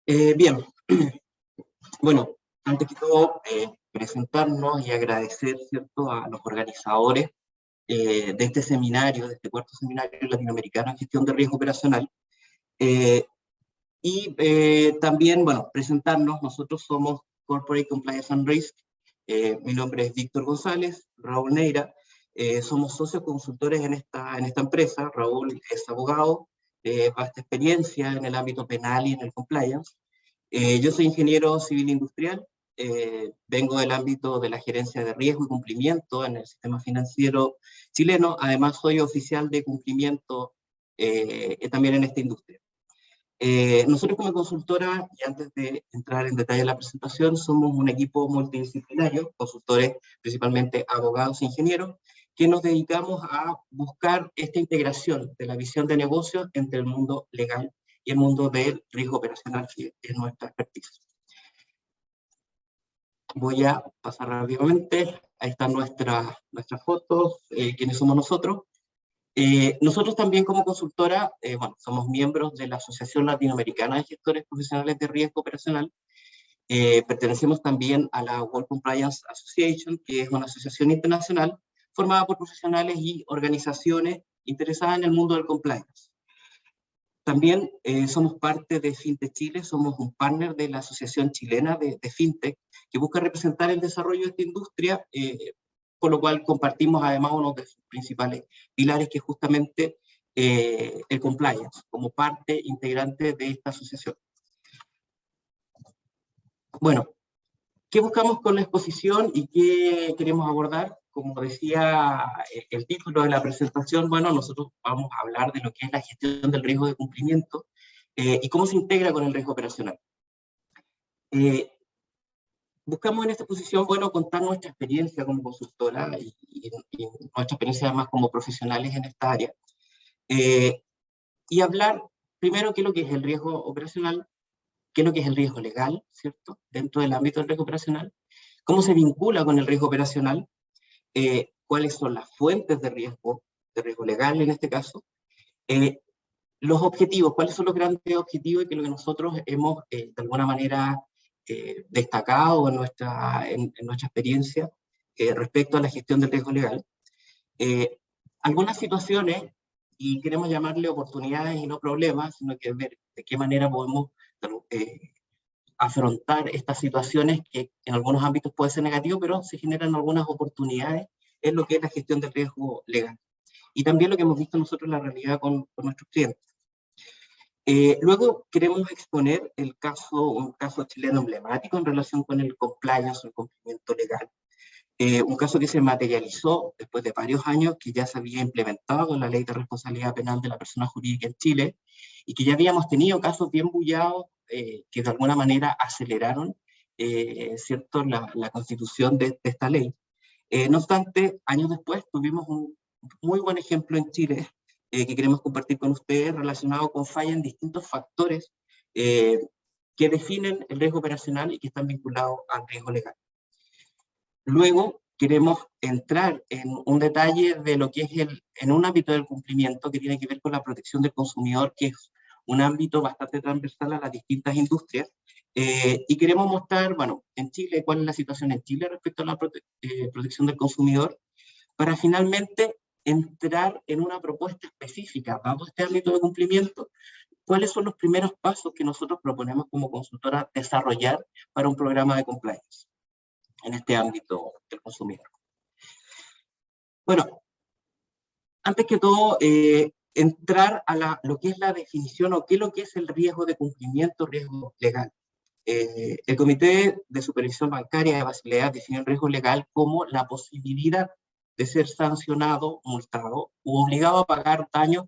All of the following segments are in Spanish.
Bien, bueno, antes que todo, presentarnos y agradecer, ¿cierto?, a los organizadores de este seminario, de este cuarto seminario latinoamericano en gestión de riesgo operacional. Eh, También, bueno, presentarnos, nosotros somos Corporate Compliance and Risk. Mi nombre es Víctor González, Raúl Neira. Somos socios consultores en esta empresa. Raúl es abogado, vasta experiencia en el ámbito penal y en el compliance. Yo soy ingeniero civil industrial, vengo del ámbito de la gerencia de riesgo y cumplimiento en el sistema financiero chileno. Además soy oficial de cumplimiento también en esta industria. Nosotros como consultora, y antes de entrar en detalle en la presentación, somos un equipo multidisciplinario, consultores principalmente abogados e ingenieros, que nos dedicamos a buscar esta integración de la visión de negocio entre el mundo legal y el mundo del riesgo operacional, que es nuestra expertise. Voy a pasar rápidamente. Ahí están nuestras fotos, quiénes somos nosotros. Nosotros también como consultora, bueno, somos miembros de la Asociación Latinoamericana de Gestores Profesionales de Riesgo Operacional. Pertenecemos también a la World Compliance Association, que es una asociación internacional formada por profesionales y organizaciones interesadas en el mundo del compliance. También somos parte de FinTech Chile, somos un partner de la Asociación Chilena de FinTech, que busca representar el desarrollo de esta industria, por lo cual compartimos además uno de sus principales pilares, que es justamente el compliance, como parte integrante de esta asociación. Bueno, ¿qué buscamos con la exposición y qué queremos abordar? Como decía el título de la presentación, bueno, nosotros vamos a hablar de lo que es la gestión del riesgo de cumplimiento y cómo se integra con el riesgo operacional. Buscamos en esta exposición, bueno, contar nuestra experiencia como consultora y nuestra experiencia además como profesionales en esta área, y hablar primero qué es lo que es el riesgo operacional, qué es lo que es el riesgo legal, ¿cierto?, dentro del ámbito del riesgo operacional, cómo se vincula con el riesgo operacional, cuáles son las fuentes de riesgo legal en este caso, los objetivos, cuáles son los grandes objetivos y que lo que nosotros hemos de alguna manera destacado en nuestra experiencia respecto a la gestión del riesgo legal. Algunas situaciones, y queremos llamarle oportunidades y no problemas, sino que ver de qué manera podemos afrontar estas situaciones que en algunos ámbitos puede ser negativo, pero se generan algunas oportunidades en lo que es la gestión del riesgo legal. Y también lo que hemos visto nosotros en la realidad con nuestros clientes. Luego queremos exponer un caso chileno emblemático en relación con el compliance o el cumplimiento legal. Un caso que se materializó después de varios años, que ya se había implementado la Ley de Responsabilidad Penal de la Persona Jurídica en Chile, y que ya habíamos tenido casos bien bullados que de alguna manera aceleraron ¿cierto?, la constitución de esta ley. No obstante, años después tuvimos un muy buen ejemplo en Chile que queremos compartir con ustedes, relacionado con fallas en distintos factores que definen el riesgo operacional y que están vinculados al riesgo legal. Luego queremos entrar en un detalle de lo que es en un ámbito del cumplimiento que tiene que ver con la protección del consumidor, que es un ámbito bastante transversal a las distintas industrias, y queremos mostrar, bueno, en Chile, cuál es la situación en Chile respecto a la protección del consumidor, para finalmente entrar en una propuesta específica, dado este ámbito de cumplimiento, cuáles son los primeros pasos que nosotros proponemos como consultora desarrollar para un programa de compliance en este ámbito del consumidor. Bueno, antes que todo, entrar a lo que es la definición o qué es lo que es el riesgo de cumplimiento, riesgo legal. El Comité de Supervisión Bancaria de Basilea definió el riesgo legal como la posibilidad de ser sancionado, multado u obligado a pagar daños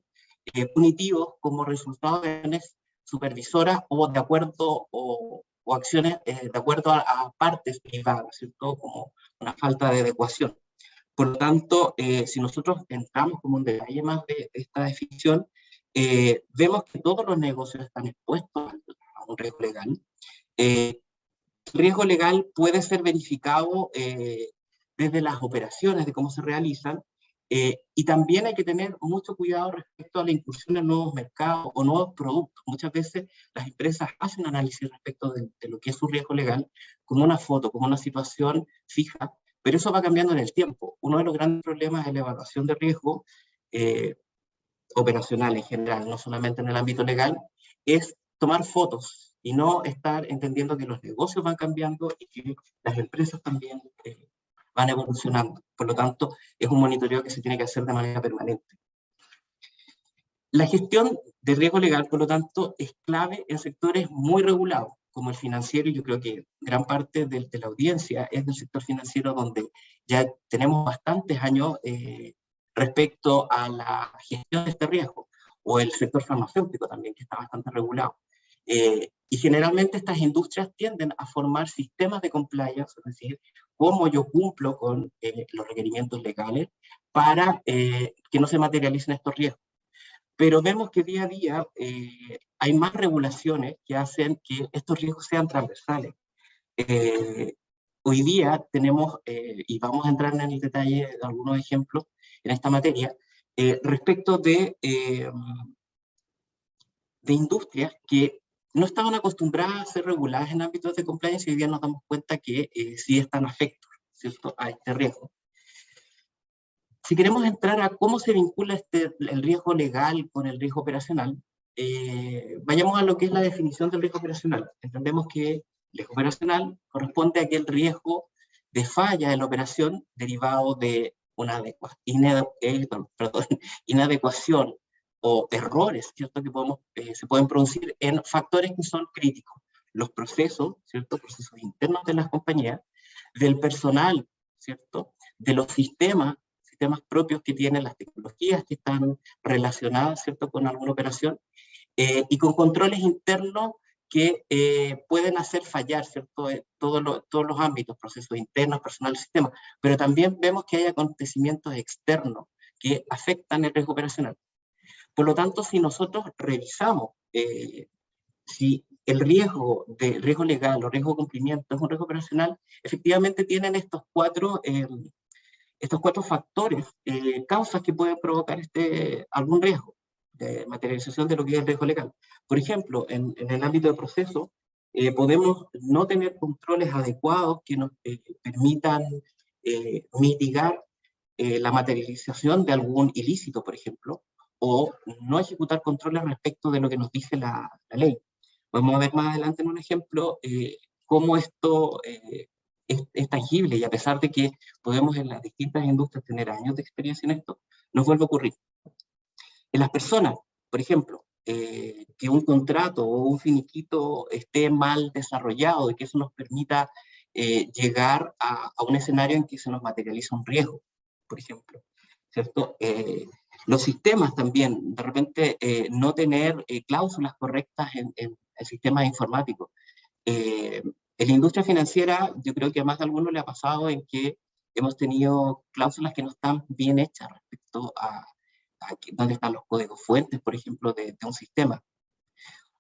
punitivos como resultado de acciones supervisoras o de acuerdo o acciones de acuerdo a partes privadas, ¿cierto?, como una falta de adecuación. Por lo tanto, si nosotros entramos como un detalle más de esta definición, vemos que todos los negocios están expuestos a un riesgo legal. El riesgo legal puede ser verificado desde las operaciones, de cómo se realizan, Y también hay que tener mucho cuidado respecto a la incursión en nuevos mercados o nuevos productos. Muchas veces las empresas hacen un análisis respecto de lo que es su riesgo legal como una foto, como una situación fija, pero eso va cambiando en el tiempo. Uno de los grandes problemas de la evaluación de riesgo operacional en general, no solamente en el ámbito legal, es tomar fotos y no estar entendiendo que los negocios van cambiando y que las empresas también van evolucionando. Por lo tanto, es un monitoreo que se tiene que hacer de manera permanente. La gestión de riesgo legal, por lo tanto, es clave en sectores muy regulados, como el financiero, y yo creo que gran parte de la audiencia es del sector financiero, donde ya tenemos bastantes años respecto a la gestión de este riesgo, o el sector farmacéutico también, que está bastante regulado. Y generalmente estas industrias tienden a formar sistemas de compliance, es decir, cómo yo cumplo con los requerimientos legales para que no se materialicen estos riesgos. Pero vemos que día a día hay más regulaciones que hacen que estos riesgos sean transversales. Hoy día tenemos, y vamos a entrar en el detalle de algunos ejemplos en esta materia, respecto de industrias que no estaban acostumbradas a ser reguladas en ámbitos de compliance y hoy día nos damos cuenta que sí están afectos, ¿cierto?, a este riesgo. Si queremos entrar a cómo se vincula el riesgo legal con el riesgo operacional, vayamos a lo que es la definición del riesgo operacional. Entendemos que el riesgo operacional corresponde a aquel riesgo de falla en la operación derivado de una inadecuación o errores, ¿cierto?, que se pueden producir en factores que son críticos. Los procesos, ¿cierto?, procesos internos de las compañías, del personal, ¿cierto?, de los sistemas propios que tienen, las tecnologías que están relacionadas, ¿cierto?, con alguna operación, y con controles internos que pueden hacer fallar, ¿cierto?, todos los ámbitos, procesos internos, personal, sistema, pero también vemos que hay acontecimientos externos que afectan el riesgo operacional. Por lo tanto, si nosotros revisamos si el riesgo legal o riesgo de cumplimiento es un riesgo operacional, efectivamente tienen estos cuatro factores, causas que pueden provocar algún riesgo de materialización de lo que es el riesgo legal. Por ejemplo, en el ámbito de proceso, podemos no tener controles adecuados que nos permitan mitigar la materialización de algún ilícito, por ejemplo, o no ejecutar controles respecto de lo que nos dice la ley. Vamos a ver más adelante en un ejemplo cómo esto es tangible, y a pesar de que podemos en las distintas industrias tener años de experiencia en esto, nos vuelve a ocurrir. En las personas, por ejemplo, que un contrato o un finiquito esté mal desarrollado y que eso nos permita llegar a un escenario en que se nos materializa un riesgo, por ejemplo, ¿cierto? Los sistemas también, de repente no tener cláusulas correctas en sistemas informáticos. En la industria financiera, yo creo que a más de alguno le ha pasado en que hemos tenido cláusulas que no están bien hechas respecto a dónde están los códigos fuentes, por ejemplo, de un sistema.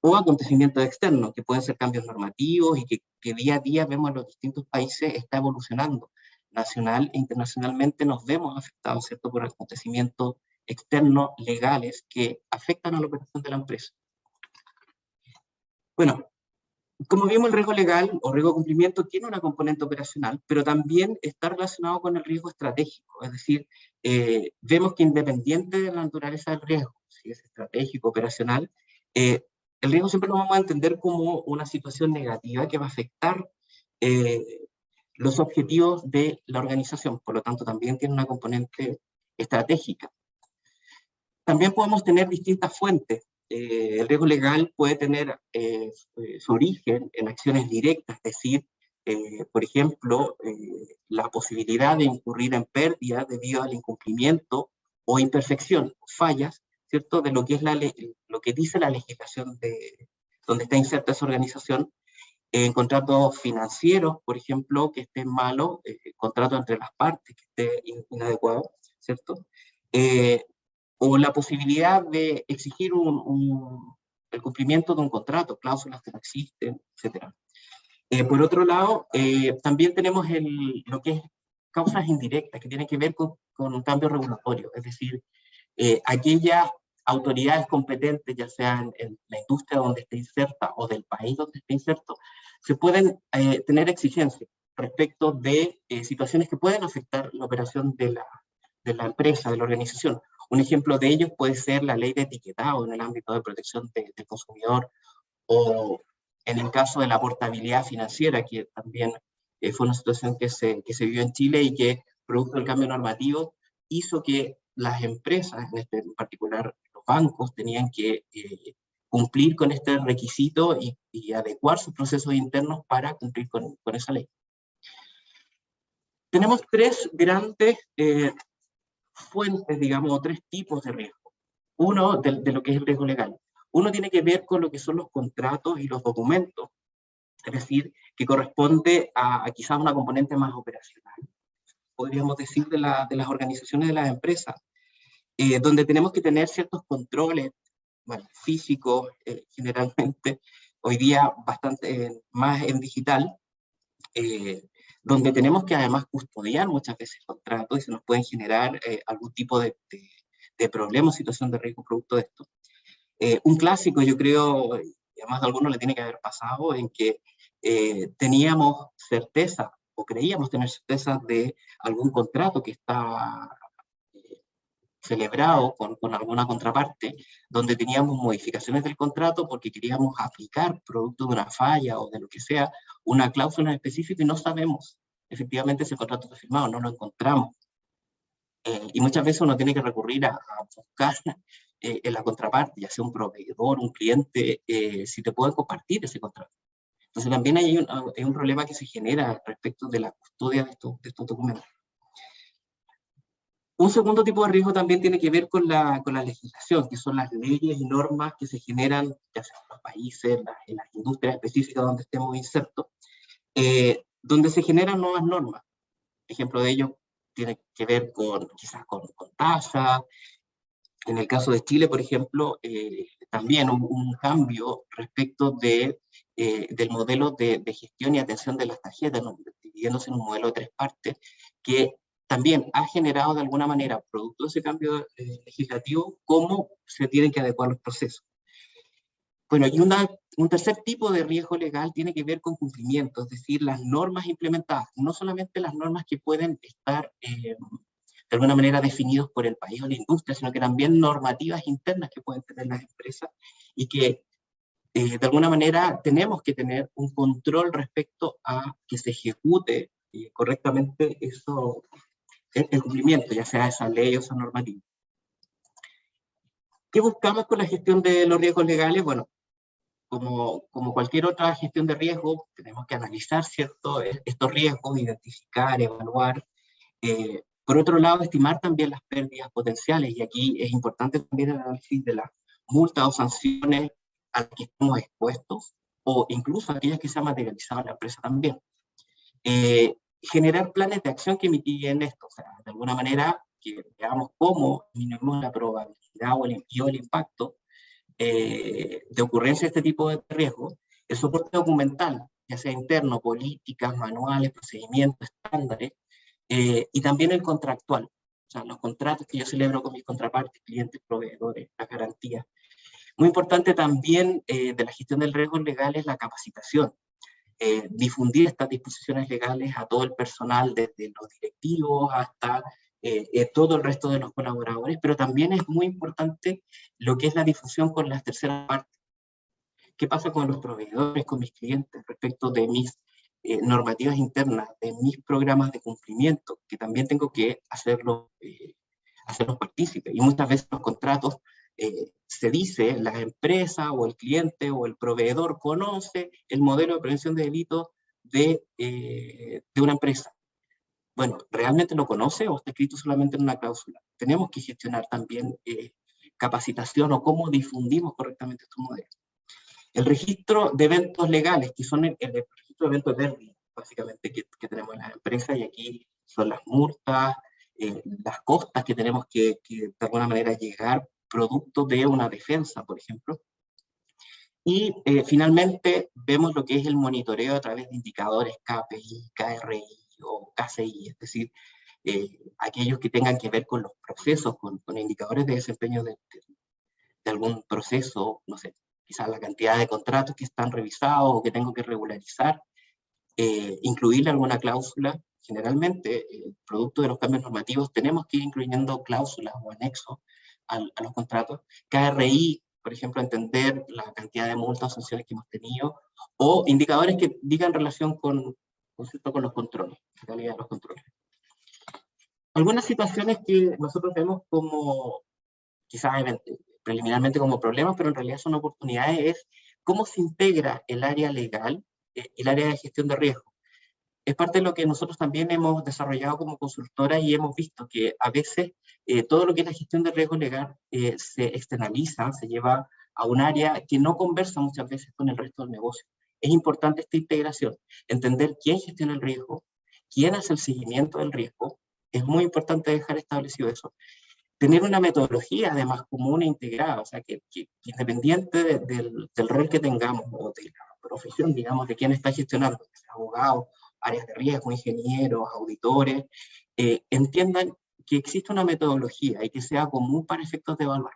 O acontecimientos externos, que pueden ser cambios normativos y que día a día vemos en los distintos países está evolucionando. Nacional e internacionalmente nos vemos afectados, ¿cierto?, por acontecimientos externos legales que afectan a la operación de la empresa. Bueno, como vimos, el riesgo legal o riesgo de cumplimiento tiene una componente operacional, pero también está relacionado con el riesgo estratégico. Es decir, vemos que independiente de la naturaleza del riesgo, si es estratégico, operacional, el riesgo siempre lo vamos a entender como una situación negativa que va a afectar los objetivos de la organización. Por lo tanto, también tiene una componente estratégica. También podemos tener distintas fuentes. El riesgo legal puede tener su origen en acciones directas, es decir, por ejemplo, la posibilidad de incurrir en pérdida debido al incumplimiento o imperfección, fallas, ¿cierto?, de lo que es lo que dice la legislación donde está inserta esa organización, en contratos financieros, por ejemplo, que estén malos, contratos entre las partes que esté inadecuado, ¿cierto? O la posibilidad de exigir el cumplimiento de un contrato, cláusulas que no existen, etc. Por otro lado, también tenemos lo que es causas indirectas que tienen que ver con un cambio regulatorio, es decir, aquellas autoridades competentes, ya sean en la industria donde esté inserta o del país donde esté inserto, se pueden tener exigencias respecto de situaciones que pueden afectar la operación de la empresa, de la organización. Un ejemplo de ello puede ser la ley de etiquetado en el ámbito de protección del consumidor, o en el caso de la portabilidad financiera, que también fue una situación que se vivió en Chile y que, producto del cambio normativo, hizo que las empresas, en particular los bancos, tenían que cumplir con este requisito y adecuar sus procesos internos para cumplir con esa ley. Tenemos tres grandes fuentes, digamos, o tres tipos de riesgo. Uno, de lo que es el riesgo legal. Uno tiene que ver con lo que son los contratos y los documentos, es decir, que corresponde a quizás una componente más operacional, podríamos decir, de las organizaciones de las empresas, donde tenemos que tener ciertos controles, bueno, físicos, generalmente, hoy día bastante más en digital, donde tenemos que además custodiar muchas veces contratos y se nos pueden generar algún tipo de problema o situación de riesgo producto de esto. Un clásico, yo creo, y además de algunos le tiene que haber pasado, en que teníamos certeza o creíamos tener certeza de algún contrato que está celebrado con alguna contraparte, donde teníamos modificaciones del contrato porque queríamos aplicar, producto de una falla o de lo que sea, una cláusula específica y no sabemos efectivamente ese contrato está firmado, no lo encontramos. Y muchas veces uno tiene que recurrir a buscar en la contraparte, ya sea un proveedor, un cliente, si te puede compartir ese contrato. Entonces también hay un problema que se genera respecto de la custodia de estos documentos. Un segundo tipo de riesgo también tiene que ver con la legislación, que son las leyes y normas que se generan, ya sea en los países, en las industrias específicas donde estemos insertos, donde se generan nuevas normas. Ejemplo de ello tiene que ver quizás con tasas. En el caso de Chile, por ejemplo, también un cambio respecto del modelo de gestión y atención de las tarjetas, ¿no? Dividiéndose en un modelo de 3 partes, que también ha generado de alguna manera, producto de ese cambio legislativo, cómo se tienen que adecuar los procesos. Bueno, y un tercer tipo de riesgo legal tiene que ver con cumplimiento, es decir, las normas implementadas, no solamente las normas que pueden estar de alguna manera definidos por el país o la industria, sino que también normativas internas que pueden tener las empresas y que de alguna manera tenemos que tener un control respecto a que se ejecute correctamente el cumplimiento, ya sea esa ley o esa normativa. ¿Qué buscamos con la gestión de los riesgos legales? Bueno, como cualquier otra gestión de riesgo, tenemos que analizar estos riesgos, identificar, evaluar. Por otro lado, estimar también las pérdidas potenciales, y aquí es importante también el análisis de las multas o sanciones a las que estamos expuestos, o incluso aquellas que se han materializado en la empresa también. Generar planes de acción que mitiguen esto, o sea, de alguna manera que veamos cómo disminuimos la probabilidad o el impacto de ocurrencia de este tipo de riesgos. El soporte documental, ya sea interno, políticas, manuales, procedimientos, estándares, y también el contractual, o sea, los contratos que yo celebro con mis contrapartes, clientes, proveedores, las garantías. Muy importante también de la gestión del riesgo legal es la capacitación, difundir estas disposiciones legales a todo el personal, desde los directivos hasta todo el resto de los colaboradores, pero también es muy importante lo que es la difusión con las terceras partes. ¿Qué pasa con los proveedores, con mis clientes, respecto de mis normativas internas, de mis programas de cumplimiento, que también tengo que hacerlos partícipes? Y muchas veces los contratos se dice, la empresa o el cliente o el proveedor conoce el modelo de prevención de delitos de una empresa. Bueno, ¿realmente lo conoce o está escrito solamente en una cláusula? Tenemos que gestionar también capacitación o cómo difundimos correctamente estos modelos. El registro de eventos legales, que son el registro de eventos verdes, básicamente, que tenemos en las empresas, y aquí son las multas, las costas que tenemos que de alguna manera llegar producto de una defensa, por ejemplo. Y finalmente vemos lo que es el monitoreo a través de indicadores KPI, KRI KCI, es decir, aquellos que tengan que ver con los procesos, con indicadores de desempeño de algún proceso, no sé, quizás la cantidad de contratos que están revisados o que tengo que regularizar, incluirle alguna cláusula. Generalmente, producto de los cambios normativos, tenemos que ir incluyendo cláusulas o anexos a los contratos. KRI, por ejemplo, entender la cantidad de multas o sanciones que hemos tenido, o indicadores que digan relación con los controles, la calidad de los controles. Algunas situaciones que nosotros vemos como, quizás preliminarmente como problemas, pero en realidad son oportunidades, es cómo se integra el área legal y el área de gestión de riesgo. Es parte de lo que nosotros también hemos desarrollado como consultora y hemos visto que a veces todo lo que es la gestión de riesgo legal se externaliza, se lleva a un área que no conversa muchas veces con el resto del negocio. Es importante esta integración, entender quién gestiona el riesgo, quién hace el seguimiento del riesgo. Es muy importante dejar establecido eso. Tener una metodología además común e integrada, o sea, que independiente del rol que tengamos o de la profesión, digamos, de quién está gestionando, abogados, áreas de riesgo, ingenieros, auditores, entiendan que existe una metodología y que sea común para efectos de evaluar.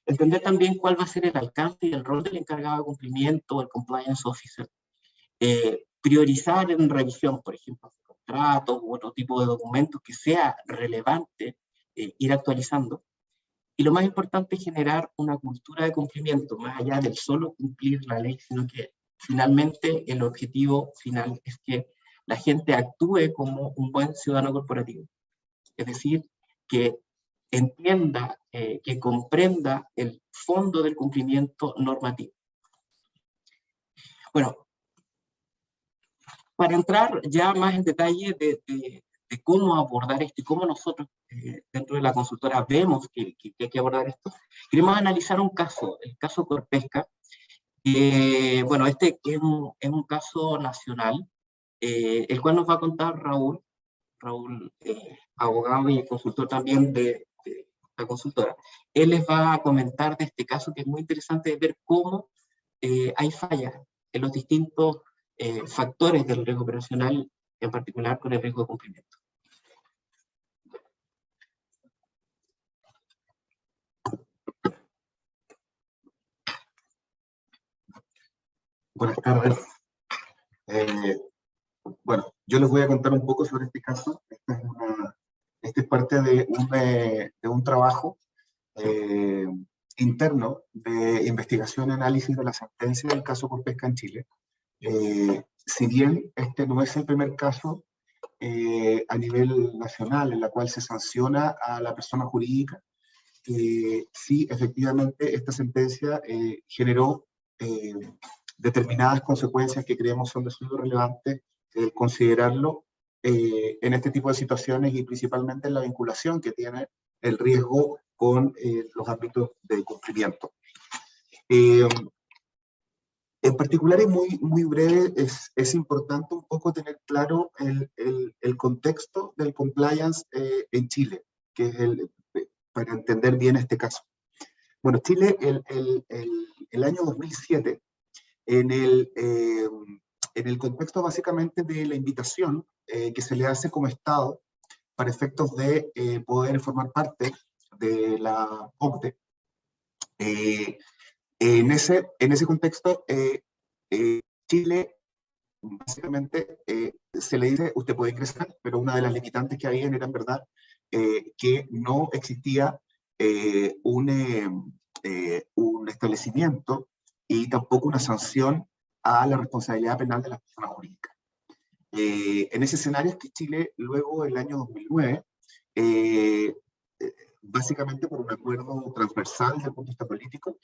Entender también cuál va a ser el alcance y el rol del encargado de cumplimiento, el compliance officer. Priorizar en revisión, por ejemplo, de contratos u otro tipo de documentos que sea relevante, ir actualizando. Y lo más importante es generar una cultura de cumplimiento, más allá del solo cumplir la ley, sino que finalmente el objetivo final es que la gente actúe como un buen ciudadano corporativo. Es decir, que entienda, que comprenda el fondo del cumplimiento normativo. Bueno, para entrar ya más en detalle de cómo abordar esto y cómo nosotros dentro de la consultora vemos que hay que abordar esto, queremos analizar un caso, el caso Corpesca. Bueno, este es un caso nacional, el cual nos va a contar Raúl, abogado y consultor también de la consultora. Él les va a comentar de este caso, que es muy interesante de ver cómo hay fallas en los distintos factores del riesgo operacional, en particular con el riesgo de cumplimiento. Buenas tardes. Bueno, yo les voy a contar un poco sobre este caso. Esta es parte de un trabajo interno de investigación y análisis de la sentencia del caso Corpesca en Chile. Si bien este no es el primer caso a nivel nacional en la cual se sanciona a la persona jurídica, sí, efectivamente, esta sentencia generó determinadas consecuencias que creemos son de suyo relevante considerarlo en este tipo de situaciones y principalmente en la vinculación que tiene el riesgo con los ámbitos de cumplimiento. En particular, y muy breve, es importante un poco tener claro el contexto del compliance en Chile, que es para entender bien este caso. Bueno, Chile, el año 2007, en el contexto básicamente de la invitación que se le hace como Estado para efectos de poder formar parte de la OCDE, en ese contexto, Chile básicamente se le dice, usted puede ingresar, pero una de las limitantes que había era en verdad que no existía un establecimiento y tampoco una sanción a la responsabilidad penal de las personas jurídicas. En ese escenario es que Chile, luego del año 2009, básicamente por un acuerdo transversal desde el punto de vista político,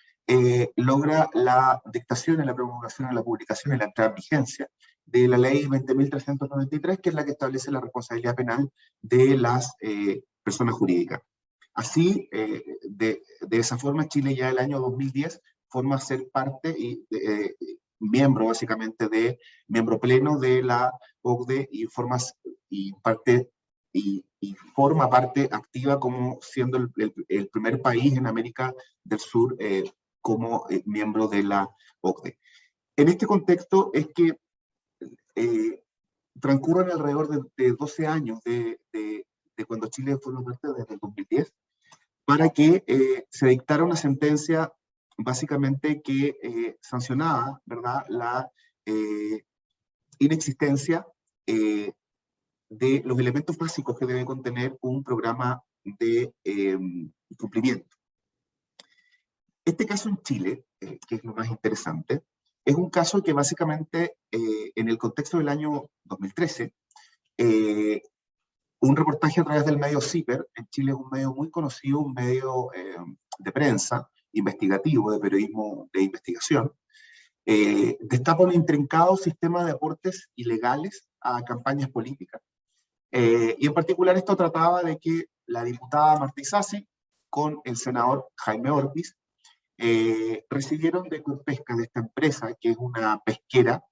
logra la dictación, la promulgación, la publicación y la entrada en vigencia de la ley 20.393, que es la que establece la responsabilidad penal de las personas jurídicas. Así, de esa forma, Chile ya el año 2010 forma ser parte y miembro básicamente miembro pleno de la OCDE y forma parte activa como siendo el primer país en América del Sur como miembro de la OCDE. En este contexto es que transcurren alrededor de 12 años de cuando Chile formó parte desde el 2010, para que se dictara una sentencia básicamente que sancionaba, ¿verdad?, la inexistencia de los elementos básicos que debe contener un programa de cumplimiento. Este caso en Chile, que es lo más interesante, es un caso que básicamente, en el contexto del año 2013, un reportaje a través del medio CIPER, en Chile es un medio muy conocido, un medio de prensa, investigativo, de periodismo de investigación, destapa un intrincado sistema de aportes ilegales a campañas políticas. Y en particular esto trataba de que la diputada Marta Isasi con el senador Jaime Orpiz recibieron de Corpesca, de esta empresa, que es una pesquera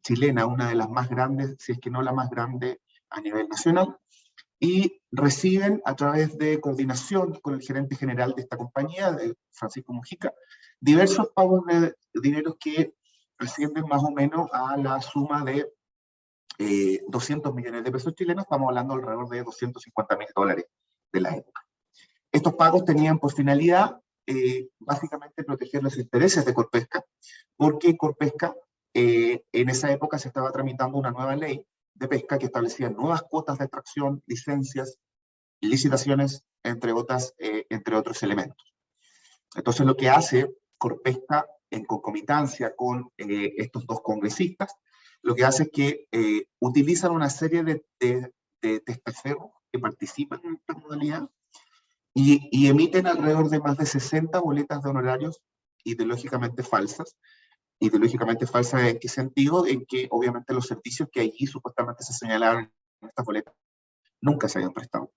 chilena, una de las más grandes, si es que no la más grande a nivel nacional, y reciben a través de coordinación con el gerente general de esta compañía, de Francisco Mujica, diversos pagos de dineros que ascienden más o menos a la suma de 200 millones de pesos chilenos, estamos hablando alrededor de $250.000 de la época. Estos pagos tenían por finalidad básicamente proteger los intereses de Corpesca, porque Corpesca en esa época se estaba tramitando una nueva ley de pesca que establecía nuevas cuotas de extracción, licencias, licitaciones, entre otros elementos. Entonces lo que hace Corpesca en concomitancia con estos dos congresistas, lo que hace es que utilizan una serie de testaferros que participan en esta modalidad y emiten alrededor de más de 60 boletas de honorarios ideológicamente falsas. Ideológicamente falsas en qué sentido, en que obviamente los servicios que allí supuestamente se señalaron en estas boletas nunca se habían prestado.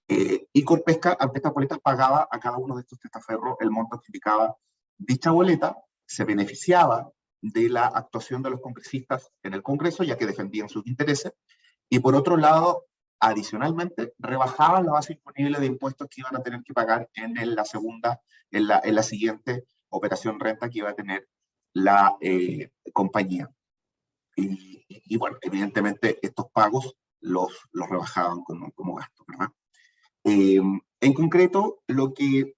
Y Corpesca, ante estas boletas, pagaba a cada uno de estos testaferros el monto que indicaba dicha boleta, se beneficiaba de la actuación de los congresistas en el Congreso, ya que defendían sus intereses, y por otro lado, adicionalmente, rebajaban la base imponible de impuestos que iban a tener que pagar en la siguiente operación renta que iba a tener la compañía. Y bueno, evidentemente estos pagos los rebajaban como gasto, ¿verdad? En concreto, lo que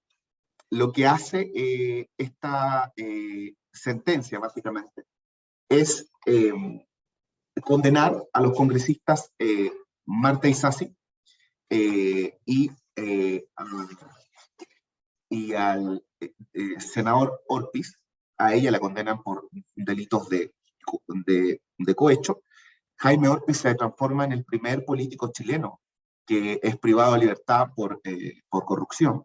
hace esta sentencia, básicamente, es condenar a los congresistas Marta Isasi y al senador Orpiz. A ella la condenan por delitos de cohecho. Jaime Orpiz se transforma en el primer político chileno que es privado de libertad por corrupción.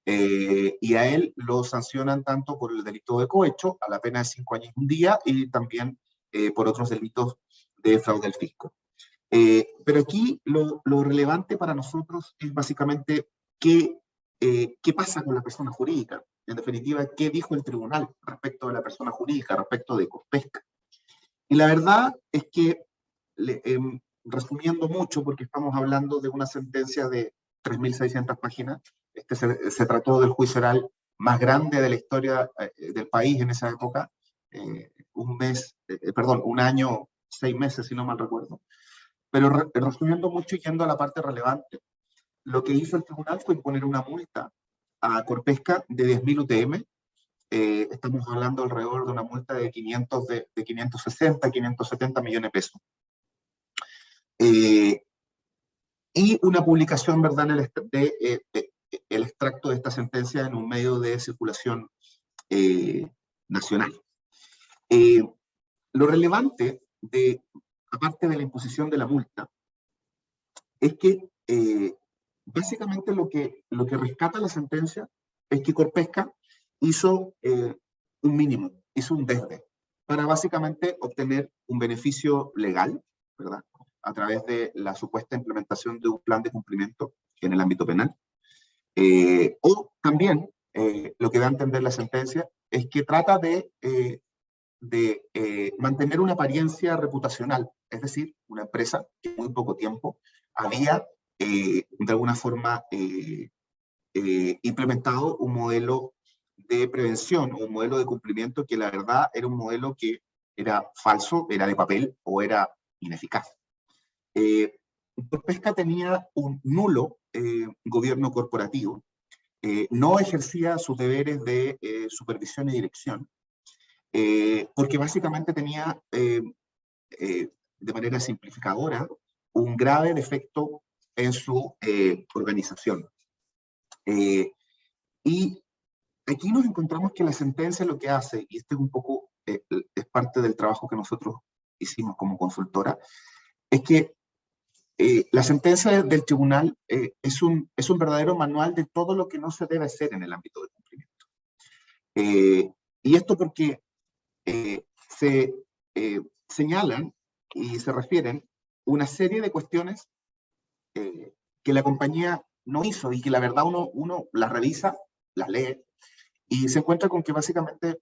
Y a él lo sancionan tanto por el delito de cohecho, a la pena de 5 años y un día, y también por otros delitos de fraude al fisco. Pero aquí lo relevante para nosotros es básicamente qué pasa con la persona jurídica. En definitiva, qué dijo el tribunal respecto de la persona jurídica, respecto de Corpesca. Y la verdad es que, resumiendo mucho, porque estamos hablando de una sentencia de 3.600 páginas, se trató del juicio oral más grande de la historia del país en esa época, un año, 6 meses, si no mal recuerdo. Pero resumiendo mucho y yendo a la parte relevante, lo que hizo el tribunal fue imponer una multa a Corpesca de 10.000 UTM. Estamos hablando alrededor de una multa de 560, 570 millones de pesos. Y una publicación, ¿verdad?, el extracto de esta sentencia en un medio de circulación nacional. Lo relevante, aparte de la imposición de la multa, es que básicamente lo que rescata la sentencia es que Corpesca hizo un mínimo, hizo un desde, para básicamente obtener un beneficio legal, ¿verdad?, a través de la supuesta implementación de un plan de cumplimiento en el ámbito penal. O también, lo que da a entender la sentencia, es que trata de mantener una apariencia reputacional, es decir, una empresa que en muy poco tiempo había, de alguna forma, implementado un modelo de prevención, un modelo de cumplimiento que la verdad era un modelo que era falso, era de papel o era ineficaz. Corpesca tenía un nulo gobierno corporativo, no ejercía sus deberes de supervisión y dirección, porque básicamente tenía, de manera simplificadora, un grave defecto en su organización. Y aquí nos encontramos que la sentencia lo que hace, y este es un poco, es parte del trabajo que nosotros hicimos como consultora, es que la sentencia del tribunal es un verdadero manual de todo lo que no se debe hacer en el ámbito del cumplimiento. Y esto porque se señalan y se refieren una serie de cuestiones que la compañía no hizo y que la verdad uno las revisa, las lee y se encuentra con que básicamente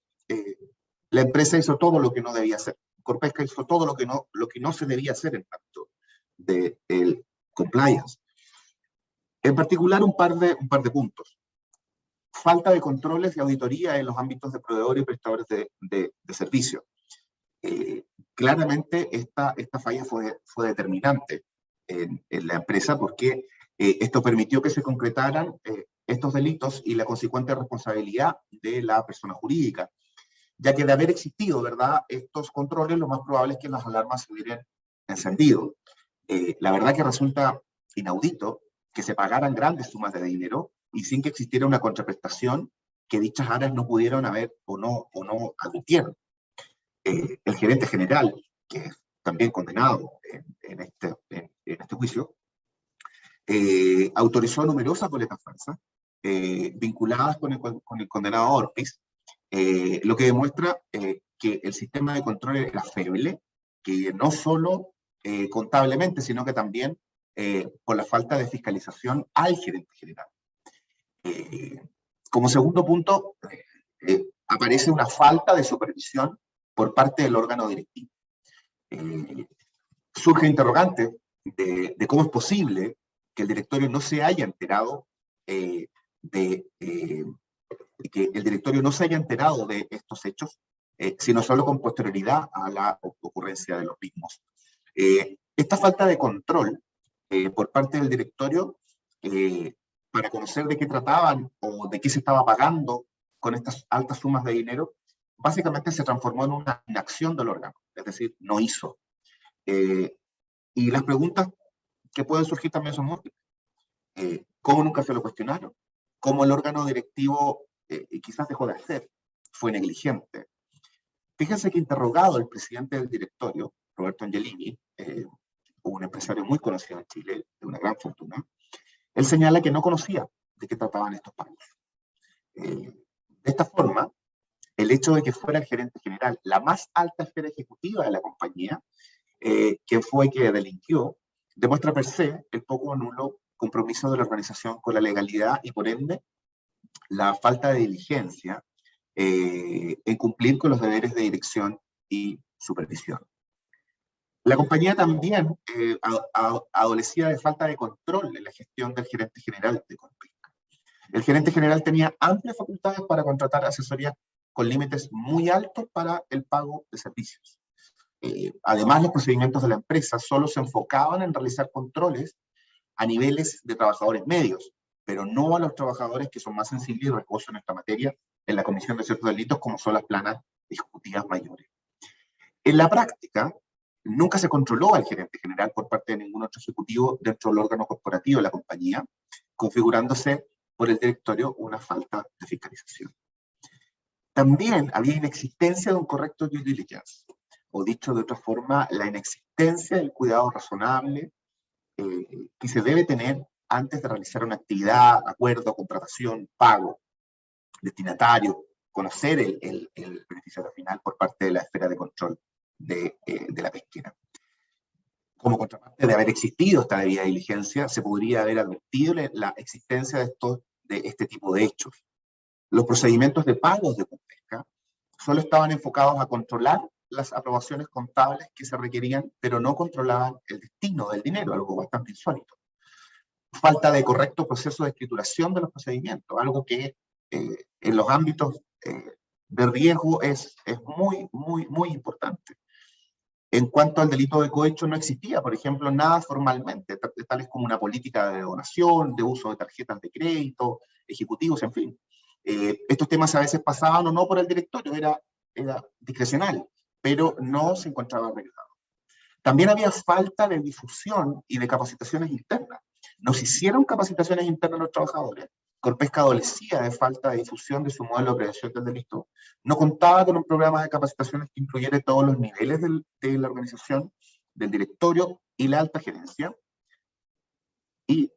la empresa hizo todo lo que no debía hacer. Corpesca hizo todo lo que no se debía hacer en tanto del compliance. En particular, un par de puntos. Falta de controles y auditoría en los ámbitos de proveedores y prestadores de servicios. Claramente esta falla fue determinante en la empresa porque esto permitió que se concretaran estos delitos y la consecuente responsabilidad de la persona jurídica, ya que de haber existido, ¿verdad?, estos controles, lo más probable es que las alarmas se hubieran encendido. La verdad que resulta inaudito que se pagaran grandes sumas de dinero y sin que existiera una contraprestación que dichas áreas no pudieron haber o no admitieron. El gerente general, que es también condenado en este juicio, autorizó numerosas boletas falsas vinculadas con el condenado Orpiz, lo que demuestra que el sistema de control era feble, que no solo contablemente, sino que también por la falta de fiscalización al gerente general. Como segundo punto, aparece una falta de supervisión por parte del órgano directivo. Surge interrogante de cómo es posible que el directorio no se haya enterado que el directorio no se haya enterado de estos hechos, sino solo con posterioridad a la ocurrencia de los mismos. Esta falta de control por parte del directorio para conocer de qué trataban o de qué se estaba pagando con estas altas sumas de dinero, básicamente se transformó en una inacción del órgano, es decir, no hizo. Y las preguntas que pueden surgir también son múltiples. ¿Cómo nunca se lo cuestionaron? ¿Cómo el órgano directivo quizás dejó de hacer? ¿Fue negligente? Fíjense que interrogado el presidente del directorio, Roberto Angelini, un empresario muy conocido en Chile, de una gran fortuna, él señala que no conocía de qué trataban estos pagos. De esta forma, el hecho de que fuera el gerente general, la más alta esfera ejecutiva de la compañía, quien fue que delinquió, demuestra per se el poco o nulo compromiso de la organización con la legalidad y por ende la falta de diligencia en cumplir con los deberes de dirección y supervisión. La compañía también adolecía de falta de control en la gestión del gerente general de Corpesca. El gerente general tenía amplias facultades para contratar asesoría con límites muy altos para el pago de servicios. Además, los procedimientos de la empresa solo se enfocaban en realizar controles a niveles de trabajadores medios, pero no a los trabajadores que son más sensibles y riesgosos en esta materia en la comisión de ciertos delitos, como son las planas ejecutivas mayores. En la práctica, nunca se controló al gerente general por parte de ningún otro ejecutivo dentro del órgano corporativo de la compañía, configurándose por el directorio una falta de fiscalización. También había inexistencia de un correcto due diligence, o dicho de otra forma, la inexistencia del cuidado razonable que se debe tener antes de realizar una actividad, acuerdo, contratación, pago, destinatario, conocer el beneficiario final por parte de la esfera de control de la pesquera. Como contraparte de haber existido esta debida diligencia, se podría haber advertido la existencia de este tipo de hechos. Los procedimientos de pagos de Corpesca solo estaban enfocados a controlar las aprobaciones contables que se requerían, pero no controlaban el destino del dinero, algo bastante insólito. Falta de correcto proceso de escrituración de los procedimientos, algo que en los ámbitos de riesgo es muy importante. En cuanto al delito de cohecho, no existía, por ejemplo, nada formalmente, tales como una política de donación, de uso de tarjetas de crédito, ejecutivos, en fin. Estos temas a veces pasaban o no por el directorio, era discrecional, pero no se encontraba arreglado. También había falta de difusión y de capacitaciones internas. Nos hicieron capacitaciones internas a los trabajadores. Corpesca adolecía de falta de difusión de su modelo de prevención del delito. No contaba con un programa de capacitaciones que incluyera todos los niveles de la organización, del directorio y la alta gerencia. Y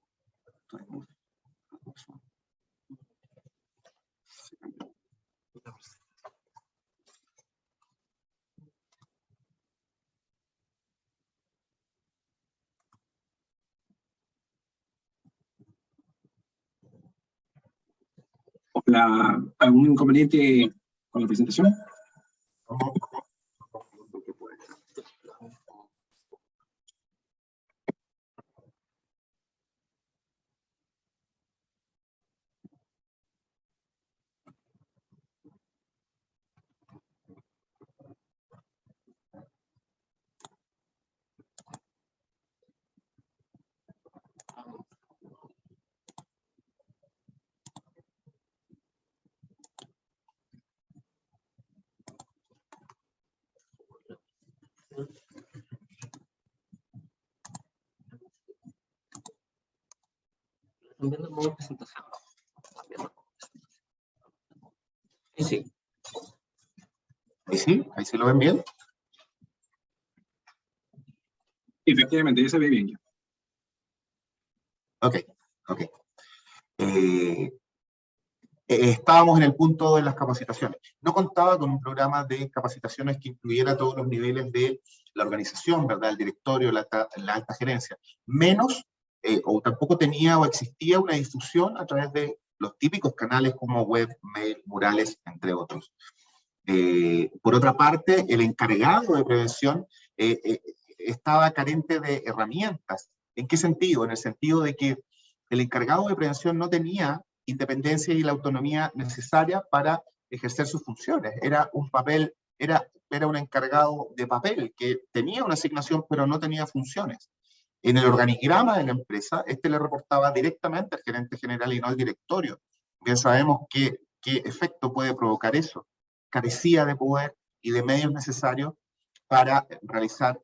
¿Algún inconveniente con la presentación? Cambiando el modo de presentación. Sí. Ahí sí lo ven bien. Efectivamente, ya se ve bien. Ok. Estábamos en el punto de las capacitaciones. No contaba con un programa de capacitaciones que incluyera todos los niveles de la organización, ¿verdad? El directorio, la alta gerencia. Menos, o tampoco tenía o existía una difusión a través de los típicos canales como web, mail, murales, entre otros. Por otra parte, el encargado de prevención estaba carente de herramientas. ¿En qué sentido? En el sentido de que el encargado de prevención no tenía independencia y la autonomía necesaria para ejercer sus funciones. Era un papel, era un encargado de papel que tenía una asignación pero no tenía funciones. En el organigrama de la empresa, este le reportaba directamente al gerente general y no al directorio. Bien sabemos qué efecto puede provocar eso. Carecía de poder y de medios necesarios para realizar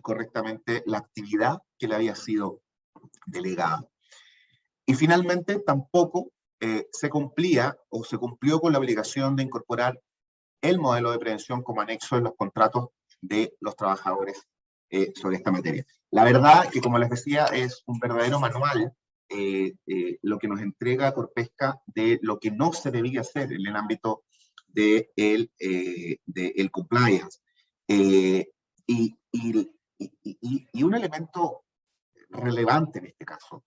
correctamente la actividad que le había sido delegada. Y finalmente tampoco se cumplía o se cumplió con la obligación de incorporar el modelo de prevención como anexo en los contratos de los trabajadores sobre esta materia. La verdad que, como les decía, es un verdadero manual lo que nos entrega Corpesca de lo que no se debía hacer en el ámbito del compliance. Y un elemento relevante en este caso,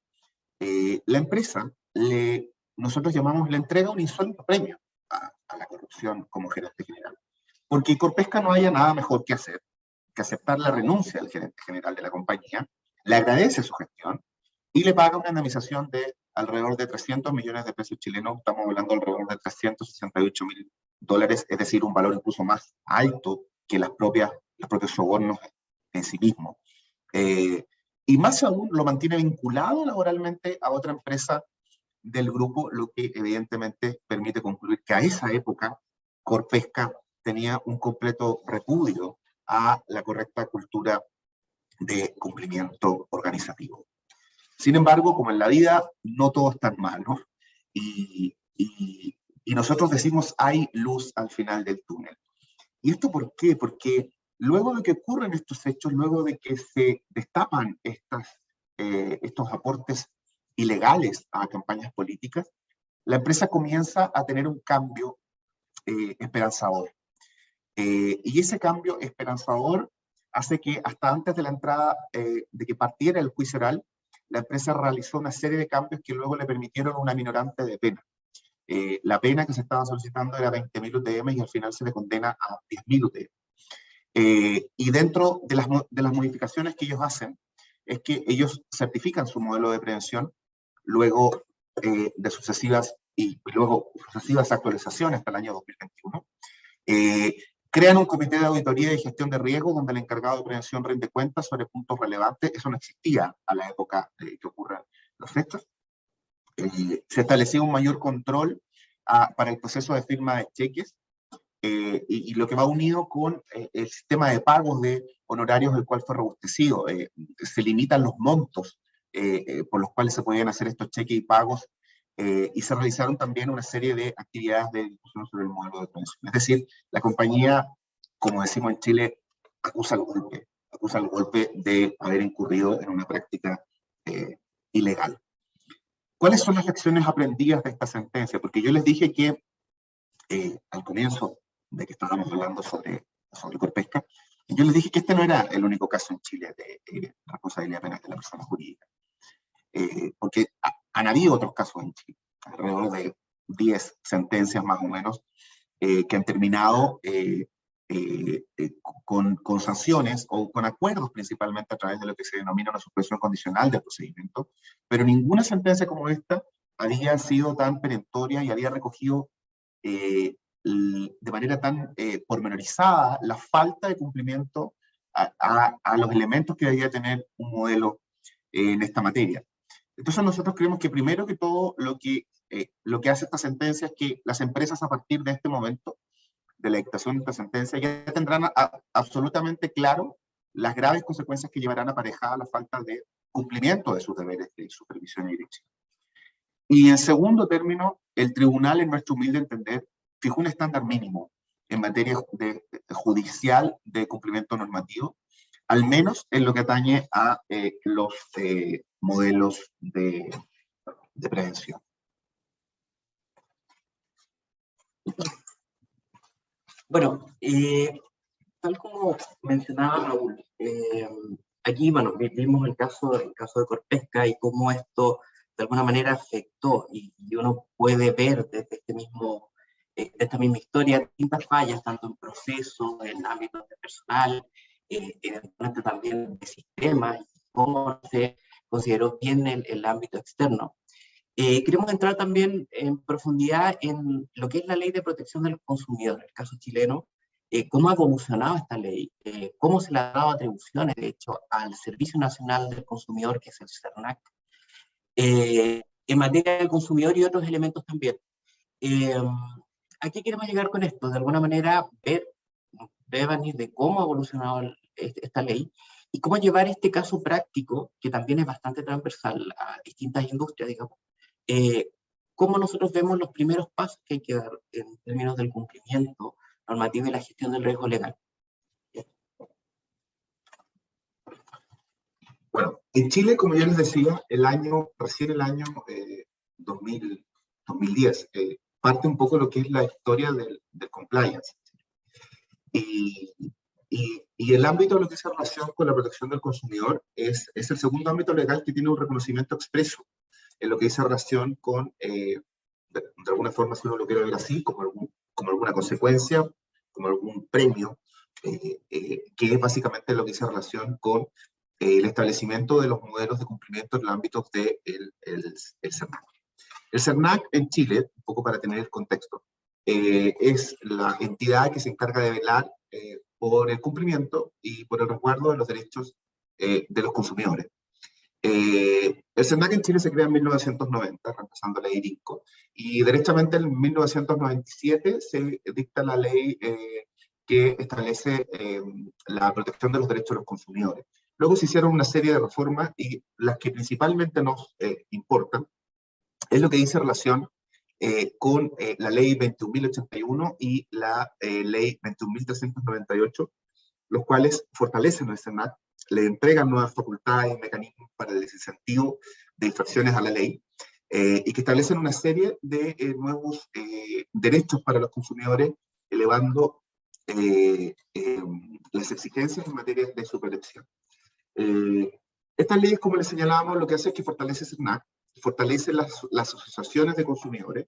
la empresa, nosotros llamamos, le entrega un insólito premio a la corrupción como gerente general. Porque Corpesca no haya nada mejor que hacer que aceptar la renuncia del gerente general de la compañía, le agradece su gestión y le paga una indemnización de alrededor de 300 millones de pesos chilenos, estamos hablando alrededor de $368.000, es decir, un valor incluso más alto que los propios sobornos en sí mismos. Y más aún lo mantiene vinculado laboralmente a otra empresa del grupo, lo que evidentemente permite concluir que a esa época Corpesca tenía un completo repudio a la correcta cultura de cumplimiento organizativo. Sin embargo, como en la vida, no todo es tan malo, y nosotros decimos hay luz al final del túnel. ¿Y esto por qué? Porque luego de que ocurren estos hechos, luego de que se destapan estos aportes ilegales a campañas políticas, la empresa comienza a tener un cambio esperanzador. Y ese cambio esperanzador hace que hasta antes de la entrada de que partiera el juicio oral, la empresa realizó una serie de cambios que luego le permitieron una minorante de pena. La pena que se estaba solicitando era 20.000 UTM y al final se le condena a 10.000 UTM. Y dentro de las modificaciones que ellos hacen, es que ellos certifican su modelo de prevención luego de sucesivas actualizaciones hasta el año 2021. Crean un comité de auditoría y gestión de riesgo donde el encargado de prevención rinde cuentas sobre puntos relevantes. Eso no existía a la época que ocurren los hechos. Se establecía un mayor control para el proceso de firma de cheques, y lo que va unido con el sistema de pagos de honorarios, el cual fue robustecido. Se limitan los montos por los cuales se podían hacer estos cheques y pagos, y se realizaron también una serie de actividades de discusión sobre el modelo de prevención. Es decir, la compañía, como decimos en Chile, acusa el golpe de haber incurrido en una práctica ilegal. ¿Cuáles son las lecciones aprendidas de esta sentencia? Porque yo les dije que al comienzo de que estábamos hablando sobre Corpesca, yo les dije que este no era el único caso en Chile de responsabilidad penal de la persona jurídica. Porque han habido otros casos en Chile, alrededor de 10 sentencias más o menos, que han terminado con sanciones o con acuerdos principalmente a través de lo que se denomina una suspensión condicional del procedimiento, pero ninguna sentencia como esta había sido tan perentoria y había recogido de manera tan pormenorizada la falta de cumplimiento a los elementos que debía tener un modelo en esta materia. Entonces nosotros creemos que primero que todo lo que hace esta sentencia es que las empresas a partir de este momento, de la dictación de esta sentencia, ya tendrán absolutamente claro las graves consecuencias que llevarán aparejada la falta de cumplimiento de sus deberes de supervisión y dirección. Y en segundo término, el tribunal, en nuestro humilde entender, fijó un estándar mínimo en materia judicial de cumplimiento normativo, al menos en lo que atañe a los modelos de prevención. Bueno, tal como mencionaba Raúl, aquí, bueno, vimos el caso de Corpesca y cómo esto de alguna manera afectó, y uno puede ver desde esta misma historia distintas fallas, tanto en procesos, en ámbitos de personal, eventualmente también de sistemas, y cómo se consideró bien el ámbito externo. Queremos entrar también en profundidad en lo que es la Ley de Protección del Consumidor, en el caso chileno, cómo ha evolucionado esta ley, cómo se le ha dado atribuciones, de hecho, al Servicio Nacional del Consumidor, que es el CERNAC, en materia del consumidor y otros elementos también. ¿A qué queremos llegar con esto? De alguna manera, ver de cómo ha evolucionado esta ley y cómo llevar este caso práctico, que también es bastante transversal a distintas industrias, digamos, cómo nosotros vemos los primeros pasos que hay que dar en términos del cumplimiento normativo y la gestión del riesgo legal. Bueno, en Chile, como yo les decía, recién el año 2010, parte un poco lo que es la historia del compliance. Y el ámbito de lo que es relación con la protección del consumidor es el segundo ámbito legal que tiene un reconocimiento expreso en lo que dice relación con, de alguna forma, si uno lo quiere ver así, como alguna consecuencia, como algún premio, que es básicamente lo que dice relación con el establecimiento de los modelos de cumplimiento en el ámbito del CERNAC. El CERNAC en Chile, un poco para tener el contexto, es la entidad que se encarga de velar por el cumplimiento y por el resguardo de los derechos de los consumidores. El CERNAC en Chile se crea en 1990, reemplazando la ley IRINCO, y derechamente en 1997 se dicta la ley que establece la protección de los derechos de los consumidores. Luego se hicieron una serie de reformas y las que principalmente nos importan es lo que dice relación con la ley 21.081 y la ley 21.398, los cuales fortalecen el CERNAC, le entregan nuevas facultades y mecanismos para el desincentivo de infracciones a la ley, y que establecen una serie de nuevos derechos para los consumidores, elevando las exigencias en materia de supervisión. Estas leyes, como les señalábamos, lo que hace es que fortalece CERNAC, fortalece las asociaciones de consumidores.